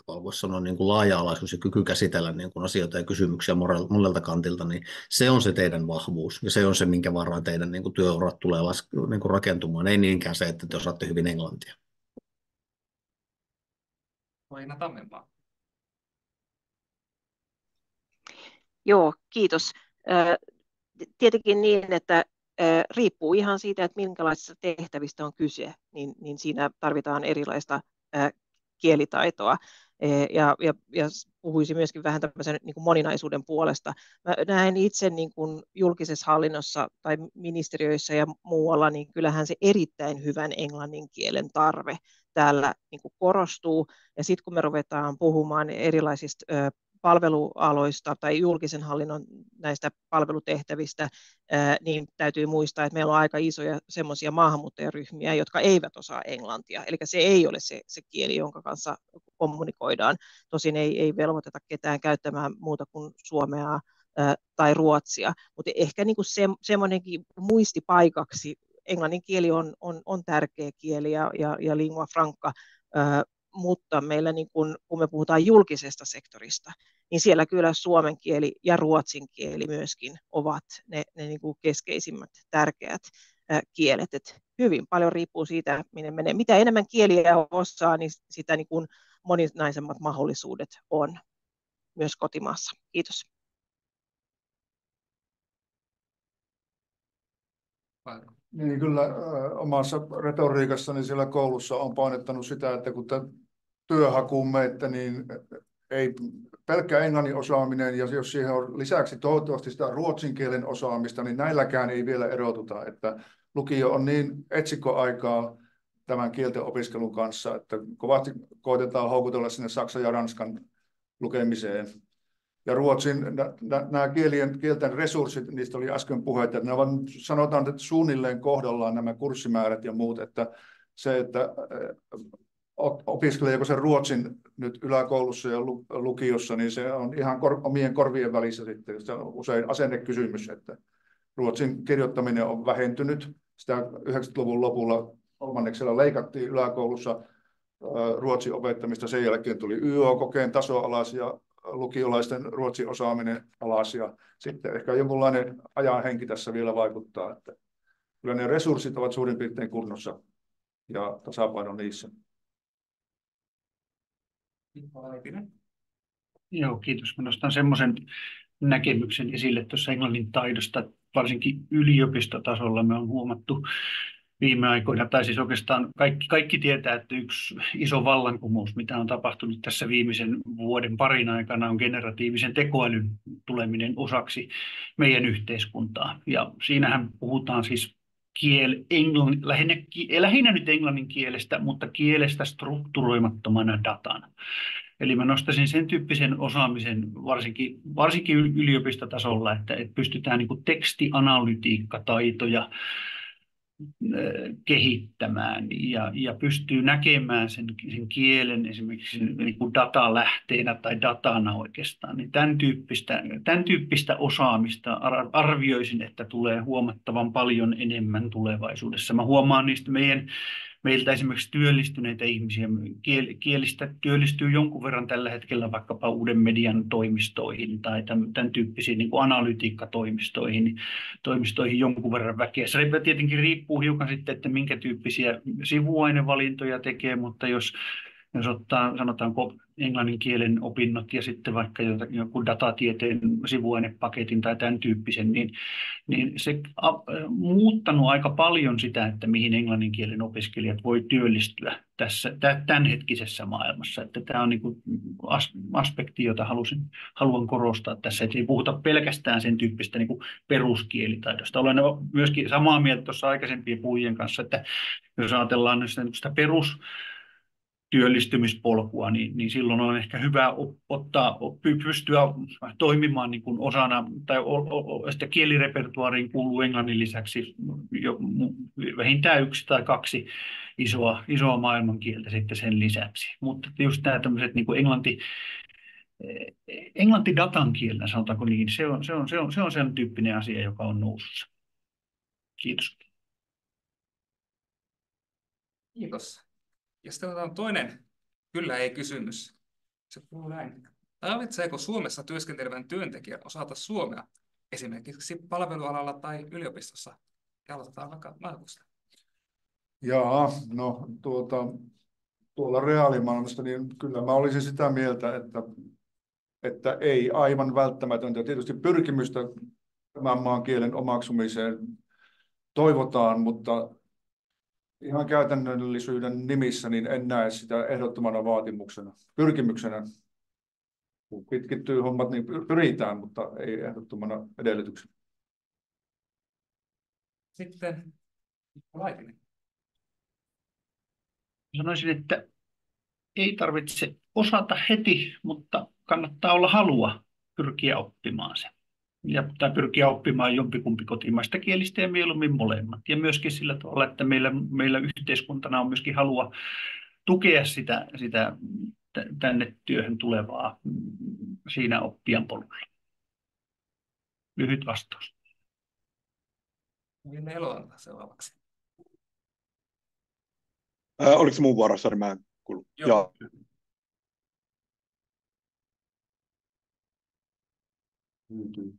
voisi sanoa, niin kuin laaja-alaisuus ja kyky käsitellä niin kuin asioita ja kysymyksiä monelta kantilta, niin se on se teidän vahvuus ja se on se, minkä varaan teidän niin kuin työurat tulee niin kuin rakentumaan. Ei niinkään se, että te osaatte hyvin englantia. Oina Tammenmaa. Joo, kiitos. Tietenkin niin, että riippuu ihan siitä, että minkälaisista tehtävistä on kyse, niin siinä tarvitaan erilaista kielitaitoa. Ja puhuisin myöskin vähän tämmöisen niin kuin moninaisuuden puolesta. Mä näen itse niin kuin julkisessa hallinnossa tai ministeriöissä ja muualla, niin kyllähän se erittäin hyvän englannin kielen tarve täällä niin kuin korostuu. Ja sitten kun me ruvetaan puhumaan erilaisista palvelualoista tai julkisen hallinnon näistä palvelutehtävistä, niin täytyy muistaa, että meillä on aika isoja semmoisia maahanmuuttajaryhmiä, jotka eivät osaa englantia. Eli se ei ole se kieli, jonka kanssa kommunikoidaan. Tosin ei velvoiteta ketään käyttämään muuta kuin suomea tai ruotsia, mutta ehkä niin kuin semmoinenkin muistipaikaksi englannin kieli on tärkeä kieli ja lingua franca, mutta meillä niin kun me puhutaan julkisesta sektorista, niin siellä kyllä suomen kieli ja ruotsin kieli myöskin ovat ne niin kuin keskeisimmät tärkeät kielet. Et hyvin paljon riippuu siitä, minne menee. Mitä enemmän kieliä osaa, niin sitä niin kuin moninaisemmat mahdollisuudet on myös kotimaassa. Kiitos. Niin kyllä omassa retoriikassani siellä koulussa on painottanut sitä, että kun työhakuun menette, niin ei pelkkä englannin osaaminen, ja jos siihen on lisäksi toivottavasti sitä ruotsin kielen osaamista, niin näilläkään ei vielä erotuta. Että lukio on niin etsikkoaikaa tämän kielten opiskelun kanssa, että kovasti koitetaan houkutella sinne saksan ja ranskan lukemiseen. Ja ruotsin, nämä kielten resurssit, niistä oli äsken puhetta, että ne ovat, sanotaan, että suunnilleen kohdallaan nämä kurssimäärät ja muut, että se, että opiskeleeko se ruotsin nyt yläkoulussa ja lukiossa, niin se on ihan omien korvien välissä sitten. Se on usein asennekysymys, että ruotsin kirjoittaminen on vähentynyt. Sitä 90-luvun lopulla kolmanneksella leikattiin yläkoulussa ruotsin opettamista. Sen jälkeen tuli YO-kokeen taso alas ja lukiolaisten ruotsin osaaminen alas. Ja sitten ehkä jonkunlainen ajanhenki tässä vielä vaikuttaa. Että kyllä ne resurssit ovat suurin piirtein kunnossa ja tasapaino niissä. Joo, kiitos. Mä nostan semmoisen näkemyksen esille tuossa englannin taidosta, varsinkin yliopistotasolla me on huomattu viime aikoina, tai siis oikeastaan kaikki tietää, että yksi iso vallankumous, mitä on tapahtunut tässä viimeisen vuoden parin aikana, on generatiivisen tekoälyn tuleminen osaksi meidän yhteiskuntaa. Ja siinähän puhutaan siis lähinnä nyt englannin kielestä, mutta kielestä strukturoimattomana datana. Eli mä nostaisin sen tyyppisen osaamisen varsinkin yliopistotasolla, että pystytään niin kuin tekstianalytiikkataitoja kehittämään ja pystyy näkemään sen kielen esimerkiksi niin kuin datalähteenä tai datana oikeastaan. Niin tämän tyyppistä osaamista arvioisin, että tulee huomattavan paljon enemmän tulevaisuudessa. Mä huomaan niistä meiltä esimerkiksi työllistyneitä ihmisiä, kielistä työllistyy jonkun verran tällä hetkellä vaikkapa uuden median toimistoihin tai tämän tyyppisiin niin kuin analytiikkatoimistoihin jonkun verran väkeä. Se tietenkin riippuu hiukan sitten, että minkä tyyppisiä sivuainevalintoja tekee, mutta jos ottaa, sanotaanko, englannin kielen opinnot ja sitten vaikka joku datatieteen sivuainepaketin tai tämän tyyppisen, niin se on muuttanut aika paljon sitä, että mihin englannin kielen opiskelijat voi työllistyä tässä tämänhetkisessä maailmassa. Että tämä on niin kuin aspekti, jota haluan korostaa tässä, että ei puhuta pelkästään sen tyyppistä niin kuin peruskielitaidosta. Olen myöskin samaa mieltä tuossa aikaisempien puhujien kanssa, että jos ajatellaan sitä työllistymispolkua, niin silloin on ehkä hyvä pystyä toimimaan niin kuin osana, tai sitä kielirepertuaariin kuuluu englannin lisäksi jo vähintään 1 tai 2 isoa maailmankieltä sitten sen lisäksi. Mutta just tämä tämmöiset niin kuin englanti datan kielellä, sanotaanko niin, se on sen tyyppinen asia, joka on nousussa. Kiitos. Kiitos. Ja sitten otetaan toinen kyllä ei kysymys. Se kuuluu näin. Tarvitseeko Suomessa työskentelevän työntekijän osata suomea, esimerkiksi palvelualalla tai yliopistossa? Ja aloitetaan vaikka Markusta. Jaa, no tuolla reaalimaailmassa, niin kyllä mä olisin sitä mieltä, että ei aivan välttämätöntä. Tietysti pyrkimystä tämän maan kielen omaksumiseen toivotaan, mutta ihan käytännöllisyyden nimissä niin en näe sitä ehdottomana vaatimuksena, pyrkimyksenä. Kun pitkittyy hommat, niin pyritään, mutta ei ehdottomana edellytyksenä. Sitten Laitinen. Sanoisin, että ei tarvitse osata heti, mutta kannattaa olla halua pyrkiä oppimaan se. Tai pyrkiä oppimaan jompikumpi kotimaista kielistä ja mieluummin molemmat. Ja myöskin sillä tavalla, että meillä yhteiskuntana on myöskin halua tukea sitä tänne työhön tulevaa siinä oppijan polulla. Lyhyt vastaus. Ville Eloranta seuraavaksi. Oliko se mun vuorossa, niin mä en kuullut. Joo. Hyytyi.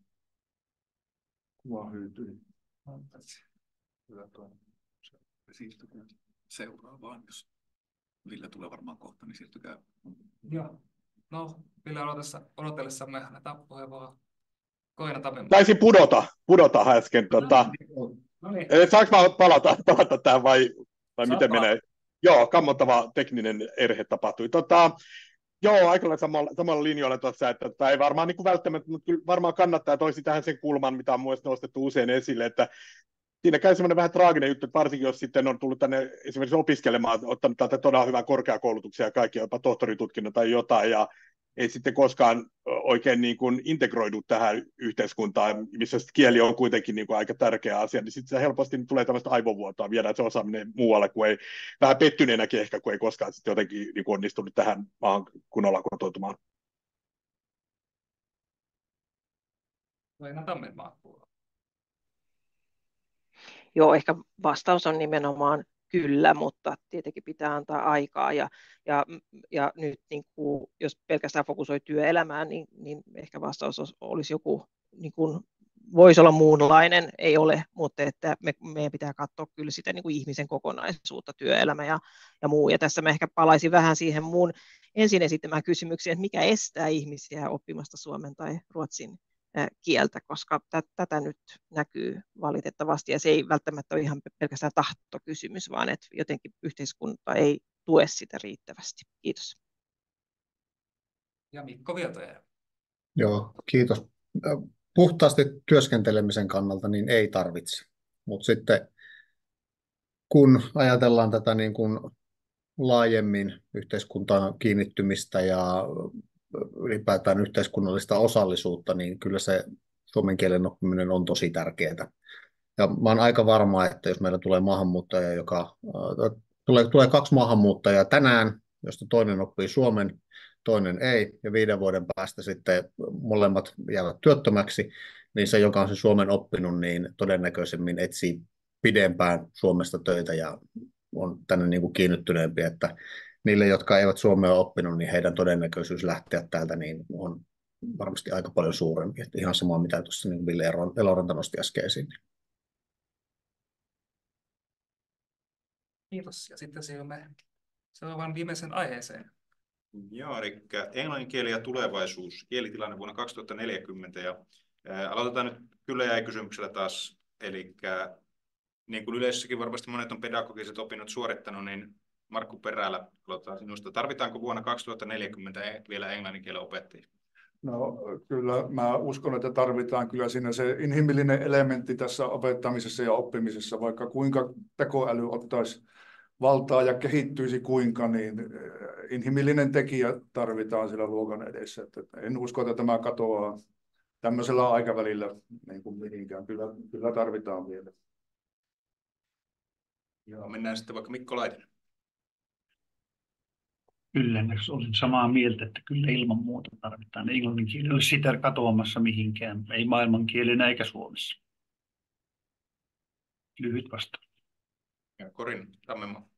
Kuva hyytyi. Hyvä tuo. Siirtykää seuraavaan, jos Ville tulee varmaan kohta, niin siirtykää. Joo. No, Ville odotellessamme annetaan puheenvuoroa Koina Tammenoa. Taisin pudota äsken. No niin. Saanko mä palata tähän vai miten menee? Joo, kammottava tekninen erhe tapahtui. Joo, aika lailla samalla linjoilla tuossa, että ei varmaan niin kuin välttämättä, mutta kyllä varmaan kannattaa toisi tähän sen kulman, mitä on myös nostettu usein esille, että siinä käy semmoinen vähän traaginen juttu, että varsinkin jos sitten on tullut tänne esimerkiksi opiskelemaan, ottanut täältä todella hyvän korkeakoulutuksia ja kaikki, jopa tohtoritutkinnon tai jotain, ja ei sitten koskaan oikein niin kuin integroidu tähän yhteiskuntaan, missä kieli on kuitenkin niin kuin aika tärkeä asia, niin sitten se helposti tulee tämmöistä aivovuotoa, viedään se osaaminen muualle, kun ei, vähän pettyneenäkin ehkä, kun ei koskaan sitten jotenkin niin kuin onnistunut tähän maahan kunnolla kotoutumaan. Koina Tammenoa puolella. Joo, ehkä vastaus on nimenomaan kyllä, mutta tietenkin pitää antaa aikaa ja nyt niin kuin, jos pelkästään fokusoi työelämään, niin ehkä vastaus olisi joku, niin kuin, voisi olla muunlainen, ei ole, mutta että meidän pitää katsoa kyllä sitä niin kuin ihmisen kokonaisuutta, työelämä ja muu. Ja tässä mä ehkä palaisin vähän siihen muun ensin esittämään kysymykseen, että mikä estää ihmisiä oppimasta suomen tai ruotsin kieltä, koska tätä nyt näkyy valitettavasti, ja se ei välttämättä ole ihan pelkästään tahtokysymys, vaan että jotenkin yhteiskunta ei tue sitä riittävästi. Kiitos. Ja Mikko Virtanen. Joo, kiitos. Puhtaasti työskentelemisen kannalta niin ei tarvitse, mutta sitten kun ajatellaan tätä niin kuin laajemmin yhteiskuntaan kiinnittymistä ja ylipäätään yhteiskunnallista osallisuutta, niin kyllä se suomen kielen oppiminen on tosi tärkeää. Ja mä olen aika varma, että jos meillä tulee maahanmuuttaja, tulee 2 maahanmuuttajaa tänään, josta toinen oppii suomen, toinen ei, ja 5 vuoden päästä sitten molemmat jäävät työttömäksi, niin se, joka on sen suomen oppinut, niin todennäköisemmin etsii pidempään Suomesta töitä ja on tänne niin kuin kiinnittyneempi, että niille, jotka eivät suomea oppinut, niin heidän todennäköisyys lähteä täältä niin on varmasti aika paljon suurempi. Että ihan sama, mitä tuossa niin Ville Eloranta nosti äsken esiin. Kiitos. Ja sitten siirrymme seuraavan viimeisen aiheeseen. Joo, eli englannin kieli ja tulevaisuus, kielitilanne vuonna 2040. Ja aloitetaan nyt kyllä jäi kysymyksellä taas. Eli niin kuin yleisössäkin varmasti monet on pedagogiset opinnot suorittanut, niin Markku Perälä, aloitetaan sinusta. Tarvitaanko vuonna 2040 vielä englannin kielen opettajia? No kyllä mä uskon, että tarvitaan kyllä siinä se inhimillinen elementti tässä opettamisessa ja oppimisessa, vaikka kuinka tekoäly ottaisi valtaa ja kehittyisi kuinka, niin inhimillinen tekijä tarvitaan siellä luokan edessä. Että en usko, että tämä katoaa tämmöisellä aikavälillä niin kuin mihinkään. Kyllä tarvitaan vielä. Joo, mennään sitten vaikka Mikko Laitinen. Kyllä, olin samaa mieltä, että kyllä ilman muuta tarvitaan. Englannin kieli ei ole sitä katoamassa mihinkään, ei maailmankielenä eikä Suomessa. Lyhyt vastaus. Ja Korin Tammenoa.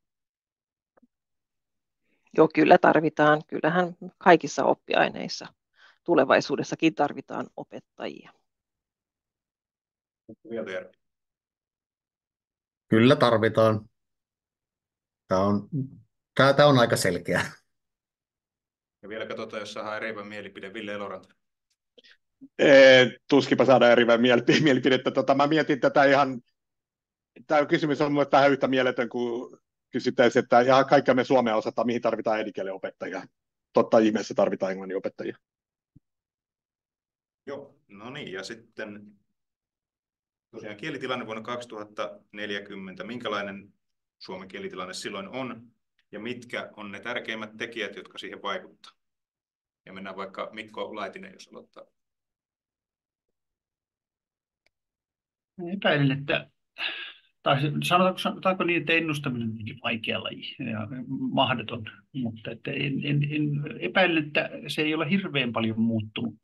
Joo, kyllä tarvitaan. Kyllähän kaikissa oppiaineissa tulevaisuudessakin tarvitaan opettajia. Kyllä tarvitaan. Tämä on Tämä on aika selkeä. Ja vielä katsotaan, jos saadaan eriävä mielipide. Ville Eloranta. Tuskinpa saada eri mielipidettä. Mä mietin tätä ihan, tämä kysymys on minulle vähän yhtä mieletön kuin kysyttäisiin, että ihan kaikkea me Suomea osataan, mihin tarvitaan äidinkielen opettajia. Totta ihmeessä tarvitaan englannin opettajia. Joo, no niin, ja sitten tosiaan kielitilanne vuonna 2040. Minkälainen suomen kielitilanne silloin on, ja mitkä on ne tärkeimmät tekijät, jotka siihen vaikuttaa? Ja mennään vaikka Mikko Laitinen, jos aloittaa. Epäilen, että tai sanotaanko niin, että ennustaminen on vaikea laji ja mahdoton, mutta että epäilen, että se ei ole hirveän paljon muuttunut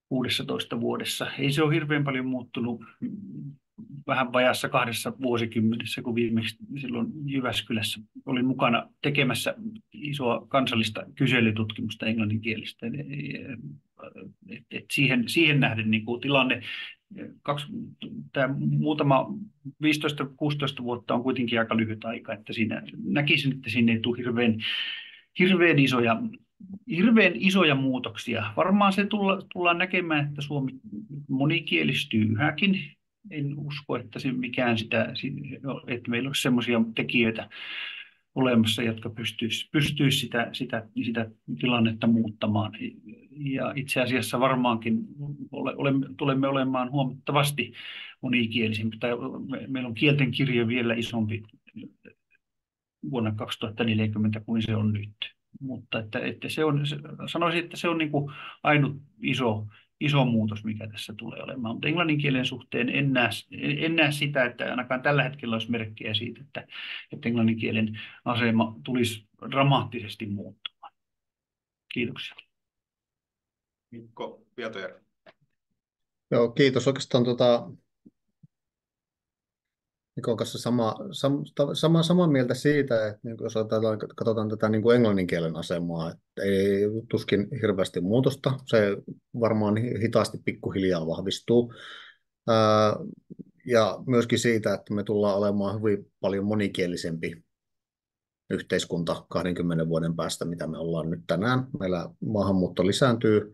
16 vuodessa. Ei se ole hirveän paljon muuttunut vähän vajaassa 2 vuosikymmenessä, kun viimeksi silloin Jyväskylässä olin mukana tekemässä isoa kansallista kyselytutkimusta englanninkielistä. Siihen nähden niin kuin tilanne, tämä muutama 15-16 vuotta on kuitenkin aika lyhyt aika, että siinä näkisin, että siinä ei tule hirveän isoja muutoksia. Varmaan se tullaan näkemään, että Suomi monikielistyy yhäkin. En usko, että se mikään että meillä olisi sellaisia tekijöitä olemassa, jotka pystyisi sitä tilannetta muuttamaan. Ja itse asiassa varmaankin tulemme olemaan huomattavasti monikielisempi. Meillä on kielten kirjo vielä isompi vuonna 2040 kuin se on nyt. Mutta että sanoisin, että se on niin kuin ainut iso muutos, mikä tässä tulee olemaan. Mutta englannin kielen suhteen en näe sitä, että ainakaan tällä hetkellä olisi merkkejä siitä, että englannin kielen asema tulisi dramaattisesti muuttumaan. Kiitoksia. Mikko Pietojärvi. Joo, kiitos. Oikeastaan Mikon kanssa samaa mieltä siitä, että niin jos katsotaan tätä niin kuin englannin kielen asemaa, että ei tuskin hirveästi muutosta. Se varmaan hitaasti pikkuhiljaa vahvistuu. Ja myöskin siitä, että me tullaan olemaan hyvin paljon monikielisempi yhteiskunta 20 vuoden päästä, mitä me ollaan nyt tänään. Meillä maahanmuutto lisääntyy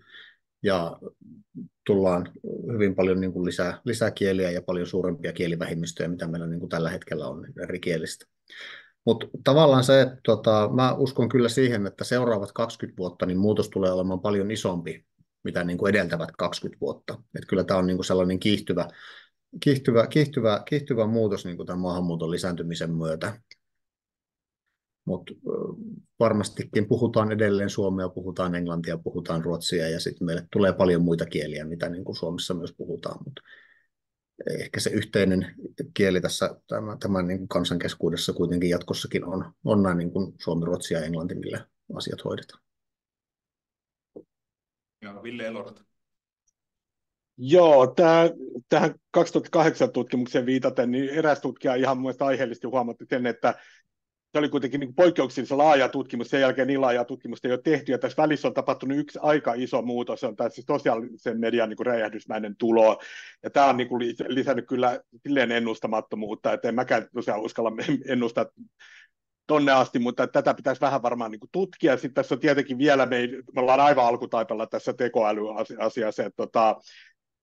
ja tullaan hyvin paljon niin kuin lisää kieliä ja paljon suurempia kielivähemmistöjä, mitä meillä niin kuin tällä hetkellä on eri kielistä. Mutta tavallaan se, että mä uskon kyllä siihen, että seuraavat 20 vuotta niin muutos tulee olemaan paljon isompi, mitä niin kuin edeltävät 20 vuotta. Et kyllä tämä on niin kuin sellainen kiihtyvä muutos niin kuin tämän maahanmuuton lisääntymisen myötä. Mutta varmastikin puhutaan edelleen suomea, puhutaan englantia, puhutaan ruotsia ja sitten meille tulee paljon muita kieliä, mitä niin kuin Suomessa myös puhutaan. Mutta ehkä se yhteinen kieli tässä tämän niin kuin kansan keskuudessa kuitenkin jatkossakin on näin niin kuin suomi, ruotsi ja englanti, millä asiat hoidetaan. Ja Ville Eloranta. Joo, tähän 2008 tutkimukseen viitaten, niin eräs tutkija ihan mielestäni aiheellisesti huomatti sen, että se oli kuitenkin niin poikkeuksellisen laaja tutkimus, sen jälkeen niin laajaa tutkimusta ei ole tehty, ja tässä välissä on tapahtunut yksi aika iso muutos, se on tämä siis sosiaalisen median niin kuin räjähdysmäinen tulo, ja tämä on niin kuin lisännyt kyllä silleen ennustamattomuutta, että en mäkään tosiaan uskalla ennustaa tonne asti, mutta tätä pitäisi vähän varmaan niin kuin tutkia. Sitten tässä on tietenkin vielä, me ollaan aivan alkutaipalla tässä tekoälyasiassa, että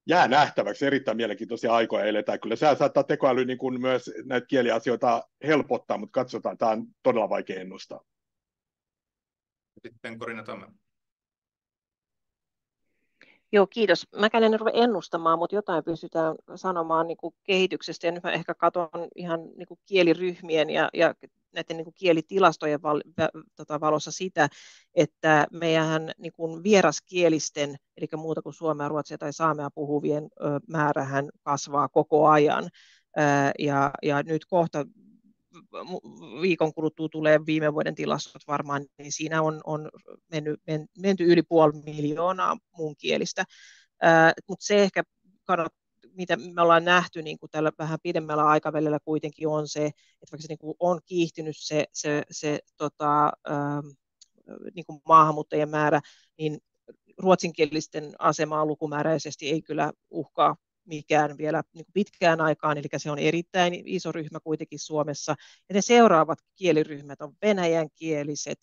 jää nähtäväksi, erittäin mielenkiintoisia aikoja eletään. Kyllä se saattaa tekoäly niin kuin myös näitä kieliasioita helpottaa, mutta katsotaan, tämä on todella vaikea ennustaa. Sitten Corina Tamme. Joo, kiitos. Mäkään en ruveta ennustamaan, mutta jotain pystytään sanomaan niin kuin kehityksestä. Ja nyt mä ehkä katson ihan niin kuin kieliryhmien ja näiden niin kuin kielitilastojen valossa sitä, että meidän niin kuin vieraskielisten, eli muuta kuin suomea, ruotsia tai saamea puhuvien määrähän kasvaa koko ajan. Ja nyt kohta viikon kuluttua tulee viime vuoden tilastot varmaan, niin siinä on menty yli 500 000 muunkielistä. Mutta se ehkä mitä me ollaan nähty niin kuin tällä vähän pidemmällä aikavälillä kuitenkin on se, että vaikka se niin kuin on kiihtynyt se niin kuin maahanmuuttajien määrä, niin ruotsinkielisten asemaa lukumääräisesti ei kyllä uhkaa mikään vielä niin kuin pitkään aikaan, eli se on erittäin iso ryhmä kuitenkin Suomessa. Ja ne seuraavat kieliryhmät on venäjänkieliset,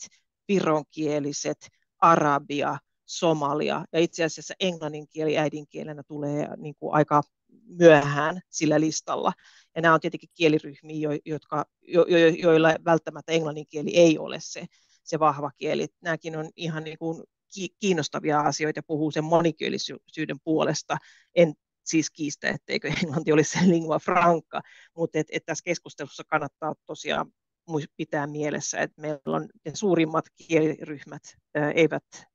vironkieliset, arabia, somalia ja itse asiassa englannin kieli äidinkielenä tulee niin kuin aika myöhään sillä listalla. Ja nämä on tietenkin kieliryhmiä, joilla välttämättä englannin kieli ei ole se vahva kieli. Nämäkin on ihan niin kuin kiinnostavia asioita ja puhuu sen monikielisyyden puolesta. En siis kiistä, etteikö englanti olisi se lingua franca, mutta tässä keskustelussa kannattaa tosiaan pitää mielessä, että meillä on ne suurimmat kieliryhmät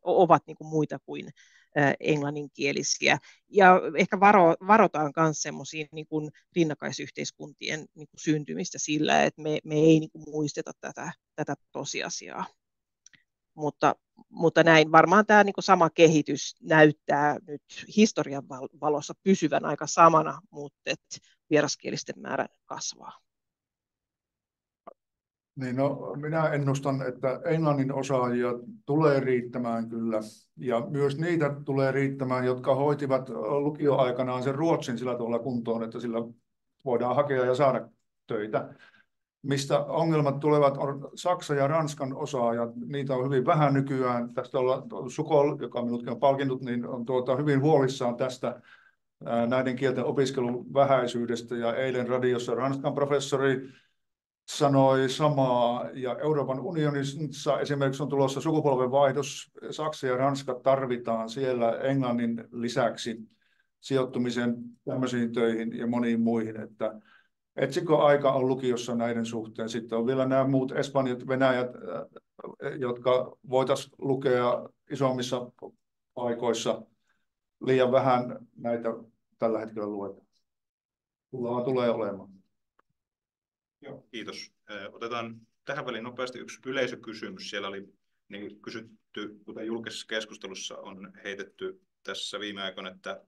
ovat niin kuin muita kuin englanninkielisiä. Ja ehkä varotaan myös semmoisiin niin kuin rinnakkaisyhteiskuntien niin kuin syntymistä sillä, että me ei niin kuin muisteta tätä tosiasiaa. Mutta näin varmaan tämä niin kuin sama kehitys näyttää nyt historian valossa pysyvän aika samana, mutta vieraskielisten määrä kasvaa. Niin minä ennustan, että englannin osaajia tulee riittämään kyllä, ja myös niitä tulee riittämään, jotka hoitivat lukioaikanaan sen ruotsin sillä tavalla kuntoon, että sillä voidaan hakea ja saada töitä. Mistä ongelmat tulevat on Saksa ja Ranskan osaajat, niitä on hyvin vähän nykyään. Tästä Sukol, joka minutkin on palkinnut, niin on hyvin huolissaan tästä näiden kielten opiskelun vähäisyydestä, ja eilen radiossa Ranskan professori sanoi samaa, ja Euroopan unionissa esimerkiksi on tulossa sukupolvenvaihdos. Saksa ja Ranska tarvitaan siellä englannin lisäksi sijoittumisen tämmöisiin töihin ja moniin muihin, että etsikö aika on lukiossa näiden suhteen. Sitten on vielä nämä muut espanjat, venäjät, jotka voitaisiin lukea isommissa paikoissa. Liian vähän näitä tällä hetkellä luetaan. Tulee olemaan. Joo, kiitos. Otetaan tähän väliin nopeasti yksi yleisökysymys. Siellä oli niin kysytty, kuten julkisessa keskustelussa on heitetty tässä viime aikoina, että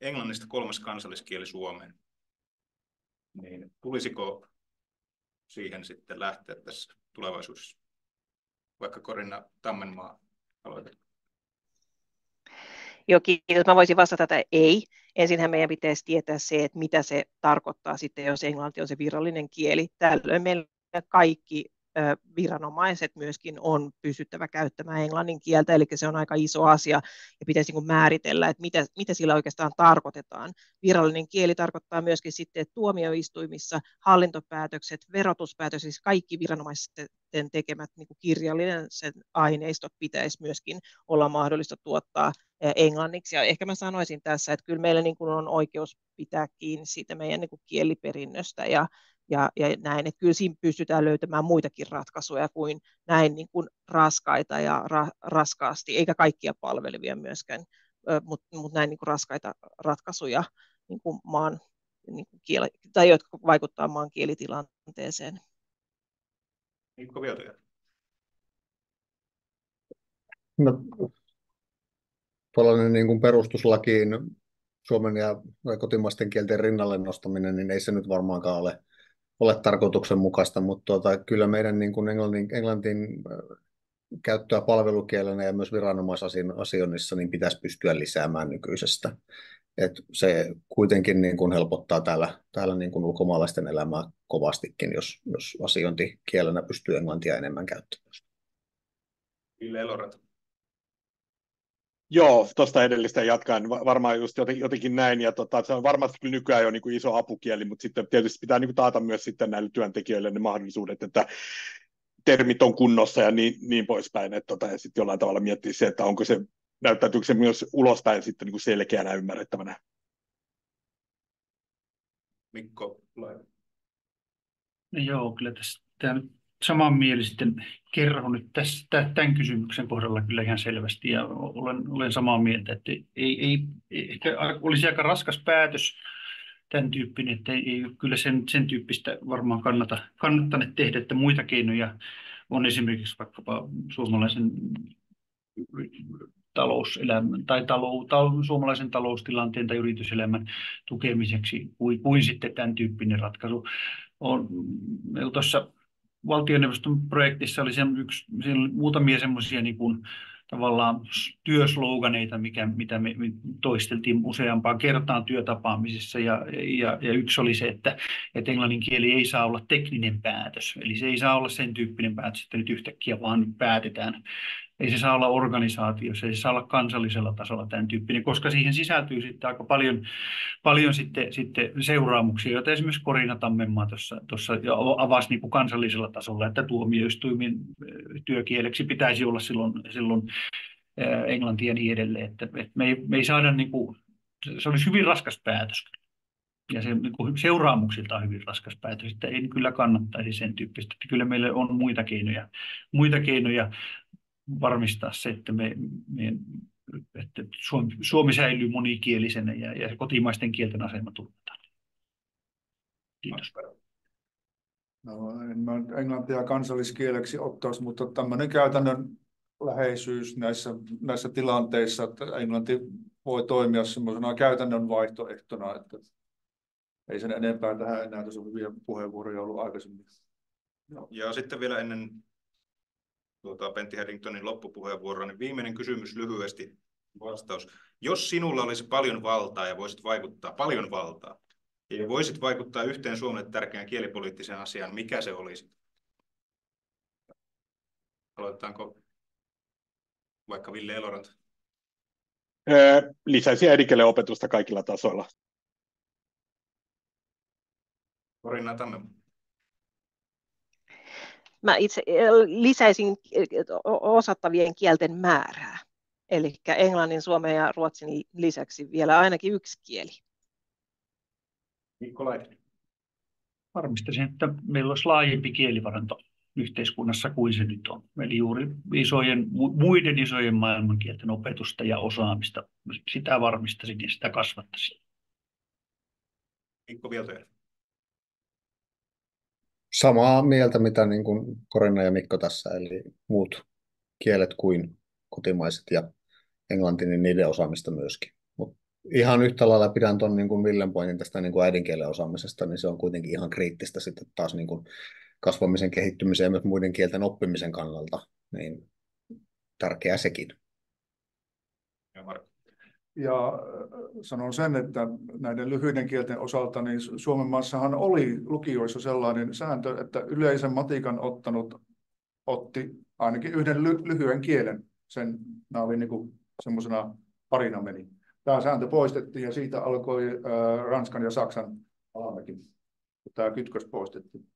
englannista 3. kansalliskieli Suomeen. Niin tulisiko siihen sitten lähteä tässä tulevaisuudessa? Vaikka Corinna Tammenmaa aloitat. Joo, kiitos. Mä voisin vastata, että ei. Ensinhän meidän pitäisi tietää se, että mitä se tarkoittaa sitten, jos englanti on se virallinen kieli. Tällöin meillä kaikki viranomaiset myöskin on pystyttävä käyttämään englannin kieltä, eli se on aika iso asia ja pitäisi niin kuin määritellä, että mitä sillä oikeastaan tarkoitetaan. Virallinen kieli tarkoittaa myöskin sitten, että tuomioistuimissa hallintopäätökset, verotuspäätökset, siis kaikki viranomaisten tekemät niin kuin kirjallinen aineistot pitäisi myöskin olla mahdollista tuottaa englanniksi. Ja ehkä mä sanoisin tässä, että kyllä meillä niin kuin on oikeus pitää kiinni siitä meidän niin kuin kieliperinnöstä ja näin, että kyllä siinä pystytään löytämään muitakin ratkaisuja kuin näin niin kuin raskaita ja raskaasti, eikä kaikkia palvelevia myöskään, mutta näin niin kuin raskaita ratkaisuja niin kuin maan niin kuin tai jotka vaikuttaa maan kielitilanteeseen. Mikko Vieltoja. No, tuollainen niin kuin perustuslakiin suomen ja kotimaisten kielten rinnalle nostaminen, niin ei se nyt varmaankaan ole tarkoituksenmukaista, mutta kyllä meidän niin kuin englantin käyttöä palvelukielenä ja myös viranomaisasioinnissa niin pitäisi pystyä lisäämään nykyisestä. Et se kuitenkin niin kuin helpottaa täällä niin kuin ulkomaalaisten elämää kovastikin, jos asiointikielenä pystyy englantia enemmän käyttämään. Ville Eloranta. Joo, tuosta edellistä jatkaen varmaan just jotenkin näin, ja se on varmasti kyllä nykyään jo niin kuin iso apukieli, mutta sitten tietysti pitää niin kuin taata myös sitten näille työntekijöille ne mahdollisuudet, että termit on kunnossa ja niin poispäin, että ja sitten jollain tavalla miettiä se, että näyttäytyykö se myös ulospäin sitten niin kuin selkeänä ymmärrettävänä. Mikko Laiva. Joo, kyllä tämä saman mieli sitten kerron nyt tämän kysymyksen kohdalla kyllä ihan selvästi, ja olen samaa mieltä, että ei ehkä olisi aika raskas päätös tämän tyyppinen, että ei kyllä sen tyyppistä varmaan kannattaneet tehdä, että muita keinoja on esimerkiksi vaikkapa suomalaisen talouselämän tai suomalaisen taloustilanteen tai yrityselämän tukemiseksi kuin sitten tämän tyyppinen ratkaisu. Tuossa valtioneuvoston projektissa oli siellä oli muutamia semmoisia niin kuin tavallaan työsloganeita, mitä me toisteltiin useampaan kertaan työtapaamisissa. Ja yksi oli se, että englannin kieli ei saa olla tekninen päätös. Eli se ei saa olla sen tyyppinen päätös, että nyt yhtäkkiä vaan päätetään. Ei se saa olla organisaatiossa, ei se saa olla kansallisella tasolla tämän tyyppinen, koska siihen sisältyy sitten aika paljon sitten seuraamuksia, joita esimerkiksi Corina Tammenmaa tuossa avasi niin kuin kansallisella tasolla, että tuomioistuimen työkieleksi pitäisi olla silloin englanti ja niin edelleen. Että me ei saada, niin kuin, se olisi hyvin raskas päätös. Ja se niin kuin seuraamuksilta on hyvin raskas päätös, että ei kyllä kannattaisi sen tyyppistä. Että kyllä meillä on muita keinoja varmistaa se, että että Suomi säilyy monikielisenä ja kotimaisten kielten asema turvataan. Kiitos. No, en mä englantia kansalliskieleksi ottaisi, mutta tämmöinen käytännön läheisyys näissä tilanteissa, että englanti voi toimia semmoisena käytännön vaihtoehtona, että ei sen enempää tähän enää, tässä on hyviä puheenvuoroja ollut aikaisemmin. Ja sitten vielä ennen Pentti Haddingtonin loppupuheenvuoroa, niin viimeinen kysymys lyhyesti vastaus. Jos sinulla olisi paljon valtaa ja voisit vaikuttaa paljon valtaa, ja voisit vaikuttaa yhteen Suomelle tärkeään kielipoliittiseen asiaan, mikä se olisi? Aloitetaanko vaikka Ville Eloranta? Lisäisi äidinkielen opetusta kaikilla tasoilla. Corina Tammenmaa. Mä itse lisäisin osattavien kielten määrää. Eli englannin, suomen ja ruotsin lisäksi vielä ainakin yksi kieli. Mikko Laitinen. Varmistaisin, että meillä olisi laajempi kielivaranto yhteiskunnassa kuin se nyt on. Eli juuri muiden isojen maailmankielten opetusta ja osaamista. Sitä varmistaisin ja sitä kasvattaisin. Mikko Vieltoja. Samaa mieltä, mitä niin kuin Corina ja Mikko tässä, eli muut kielet kuin kotimaiset ja englanti, niin niiden osaamista myöskin. Mut ihan yhtä lailla pidän tuon niin kuin Villen pointin tästä niin kuin äidinkielen osaamisesta, niin se on kuitenkin ihan kriittistä sitten taas niin kuin kasvamisen, kehittymisen ja myös muiden kielten oppimisen kannalta, niin tärkeää sekin. Ja sanon sen, että näiden lyhyiden kielten osalta, niin Suomen maassahan oli lukioissa sellainen sääntö, että yleisen matikan ottanut otti ainakin yhden lyhyen kielen. Nämä oli niin kuin semmoisena parina meni. Tämä sääntö poistettiin ja siitä alkoi Ranskan ja Saksan alamäki. Tämä kytkös poistettiin.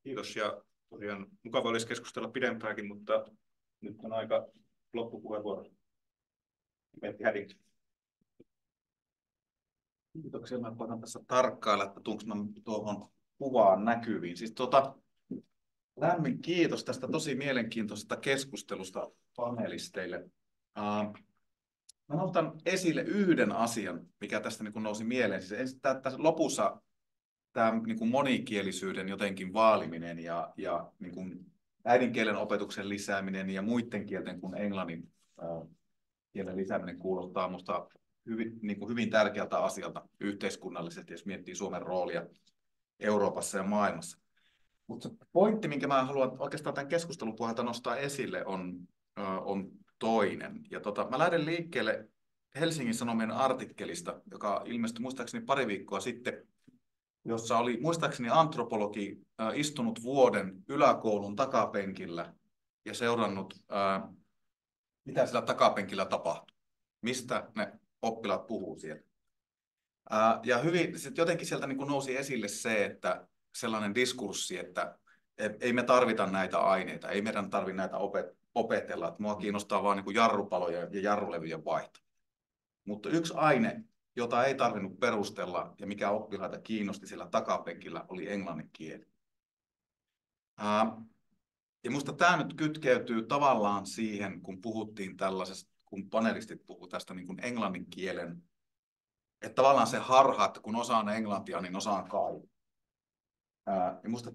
Kiitos ja tosiaan mukava olisi keskustella pidempäänkin, mutta nyt on aika loppupuheenvuoro. Pentti Haddington. Kiitoksia. Mä koitan tässä tarkkailla, että tuunko mä tuohon kuvaan näkyviin. Siis lämmin kiitos tästä tosi mielenkiintoisesta keskustelusta panelisteille. Mä otan esille yhden asian, mikä tästä niin nousi mieleen. Siis tässä lopussa tämä niin monikielisyyden jotenkin vaaliminen ja niin äidinkielen opetuksen lisääminen ja muiden kielten kuin englannin kielen lisääminen kuulostaa minusta hyvin tärkeältä asialta yhteiskunnallisesti, jos miettii Suomen roolia Euroopassa ja maailmassa. Mutta pointti, minkä mä haluan oikeastaan tämän keskustelun pohjalta nostaa esille, on toinen. Ja mä lähden liikkeelle Helsingin Sanomien artikkelista, joka ilmestyi muistaakseni pari viikkoa sitten, jossa oli muistaakseni antropologi istunut vuoden yläkoulun takapenkillä ja seurannut, mitä sillä takapenkillä tapahtuu, mistä ne oppilaat puhuu siellä. Ja jotenkin sieltä niin kuin nousi esille se, että sellainen diskurssi, että ei me tarvita näitä aineita, ei meidän tarvitse näitä opetella, että mua kiinnostaa vaan niin kuin jarrupaloja ja jarrulevyjen vaihto. Mutta yksi aine, jota ei tarvinnut perustella ja mikä oppilaita kiinnosti siellä takapenkillä, oli englannin kieli. Ja minusta tämä nyt kytkeytyy tavallaan siihen, kun puhuttiin tällaisesta, kun panelistit puhuivat tästä niin kuin englannin kielen, että tavallaan se harha, että kun osaan englantia, niin osaan kaiken. Ja minusta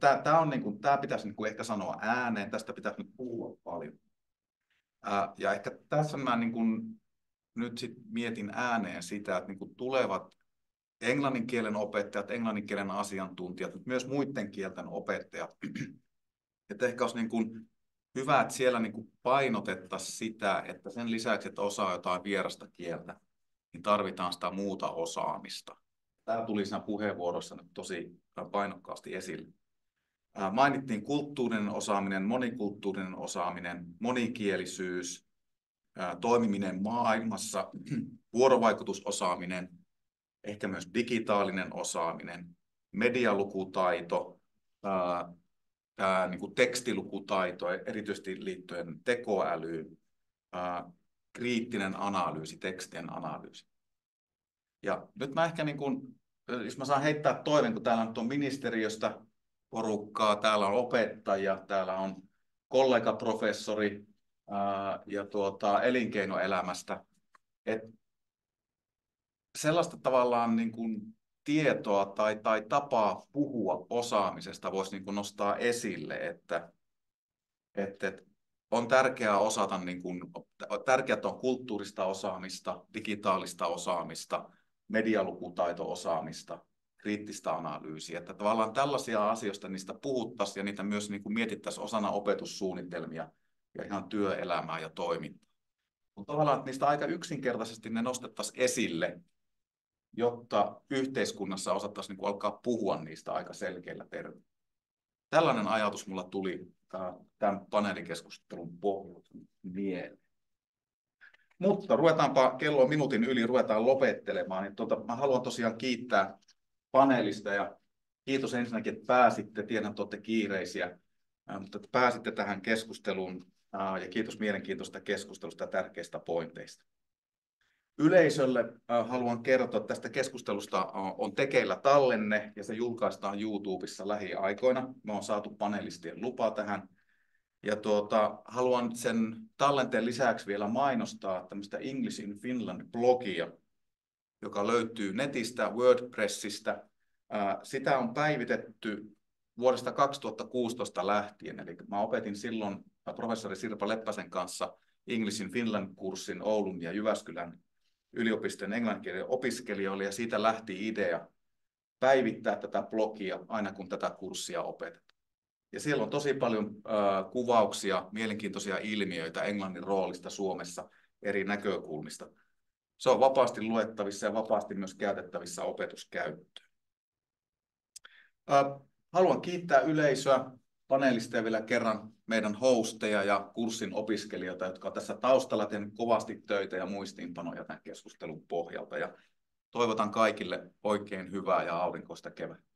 tämä pitäisi niin kuin ehkä sanoa ääneen, tästä pitäisi nyt puhua paljon. Ja ehkä tässä mä niin kuin nyt sit mietin ääneen sitä, että niin kuin tulevat englannin kielen opettajat, englannin kielen asiantuntijat, mutta myös muiden kielten opettajat, että ehkä olisi niin kuin hyvä, että siellä niin kuin painotettaisiin sitä, että sen lisäksi, että osaa jotain vierasta kieltä, niin tarvitaan sitä muuta osaamista. Tämä tuli siinä puheenvuorossa nyt tosi painokkaasti esille. Mainittiin kulttuurinen osaaminen, monikulttuurinen osaaminen, monikielisyys, toimiminen maailmassa, vuorovaikutusosaaminen, ehkä myös digitaalinen osaaminen, medialukutaito, niin kuin tekstilukutaito, erityisesti liittyen tekoälyyn, kriittinen analyysi, tekstien analyysi. Ja nyt mä ehkä, niin kuin, jos mä saan heittää toiveen, kun täällä on ministeriöstä porukkaa, täällä on opettajia, täällä on kollegaprofessori ja elinkeinoelämästä, että sellaista tavallaan niin kuin tietoa tai tapaa puhua osaamisesta voisi niin kuin nostaa esille, että on tärkeää osata, niin kuin, tärkeää on kulttuurista osaamista, digitaalista osaamista, medialukutaito-osaamista, kriittistä analyysiä, että tavallaan tällaisia asioista niistä puhuttaisiin ja niitä myös niin kuin mietittäisiin osana opetussuunnitelmia ja ihan työelämää ja toimintaa. Mutta tavallaan, että niistä aika yksinkertaisesti ne nostettaisiin esille, jotta yhteiskunnassa osattaisiin niin kuin alkaa puhua niistä aika selkeillä termeillä. Tällainen ajatus mulla tuli tämän paneelikeskustelun pohjalta mieleen. Mutta ruvetaanpa, kello on minuutin yli, ruvetaan lopettelemaan. Niin mä haluan tosiaan kiittää paneelista ja kiitos ensinnäkin, että pääsitte. Tiedän, että olette kiireisiä, mutta että pääsitte tähän keskusteluun ja kiitos mielenkiintoista keskustelusta ja tärkeistä pointeista. Yleisölle haluan kertoa, että tästä keskustelusta on tekeillä tallenne ja se julkaistaan YouTubessa lähiaikoina. Me on saatu panelistien lupa tähän. Ja haluan sen tallenteen lisäksi vielä mainostaa tämmöistä English in Finland-blogia, joka löytyy netistä, WordPressistä. Sitä on päivitetty vuodesta 2016 lähtien. Eli mä opetin silloin professori Sirpa Leppäsen kanssa English in Finland-kurssin Oulun ja Jyväskylän yliopistojen englanninkielen opiskelijoille, ja siitä lähti idea päivittää tätä blogia aina kun tätä kurssia opetetaan. Ja siellä on tosi paljon kuvauksia, mielenkiintoisia ilmiöitä englannin roolista Suomessa eri näkökulmista. Se on vapaasti luettavissa ja vapaasti myös käytettävissä opetuskäyttöön. Haluan kiittää yleisöä, panelisteja vielä kerran, meidän hosteja ja kurssin opiskelijoita, jotka ovat tässä taustalla tehneet kovasti töitä ja muistiinpanoja tämän keskustelun pohjalta. Ja toivotan kaikille oikein hyvää ja aurinkoista kevättä.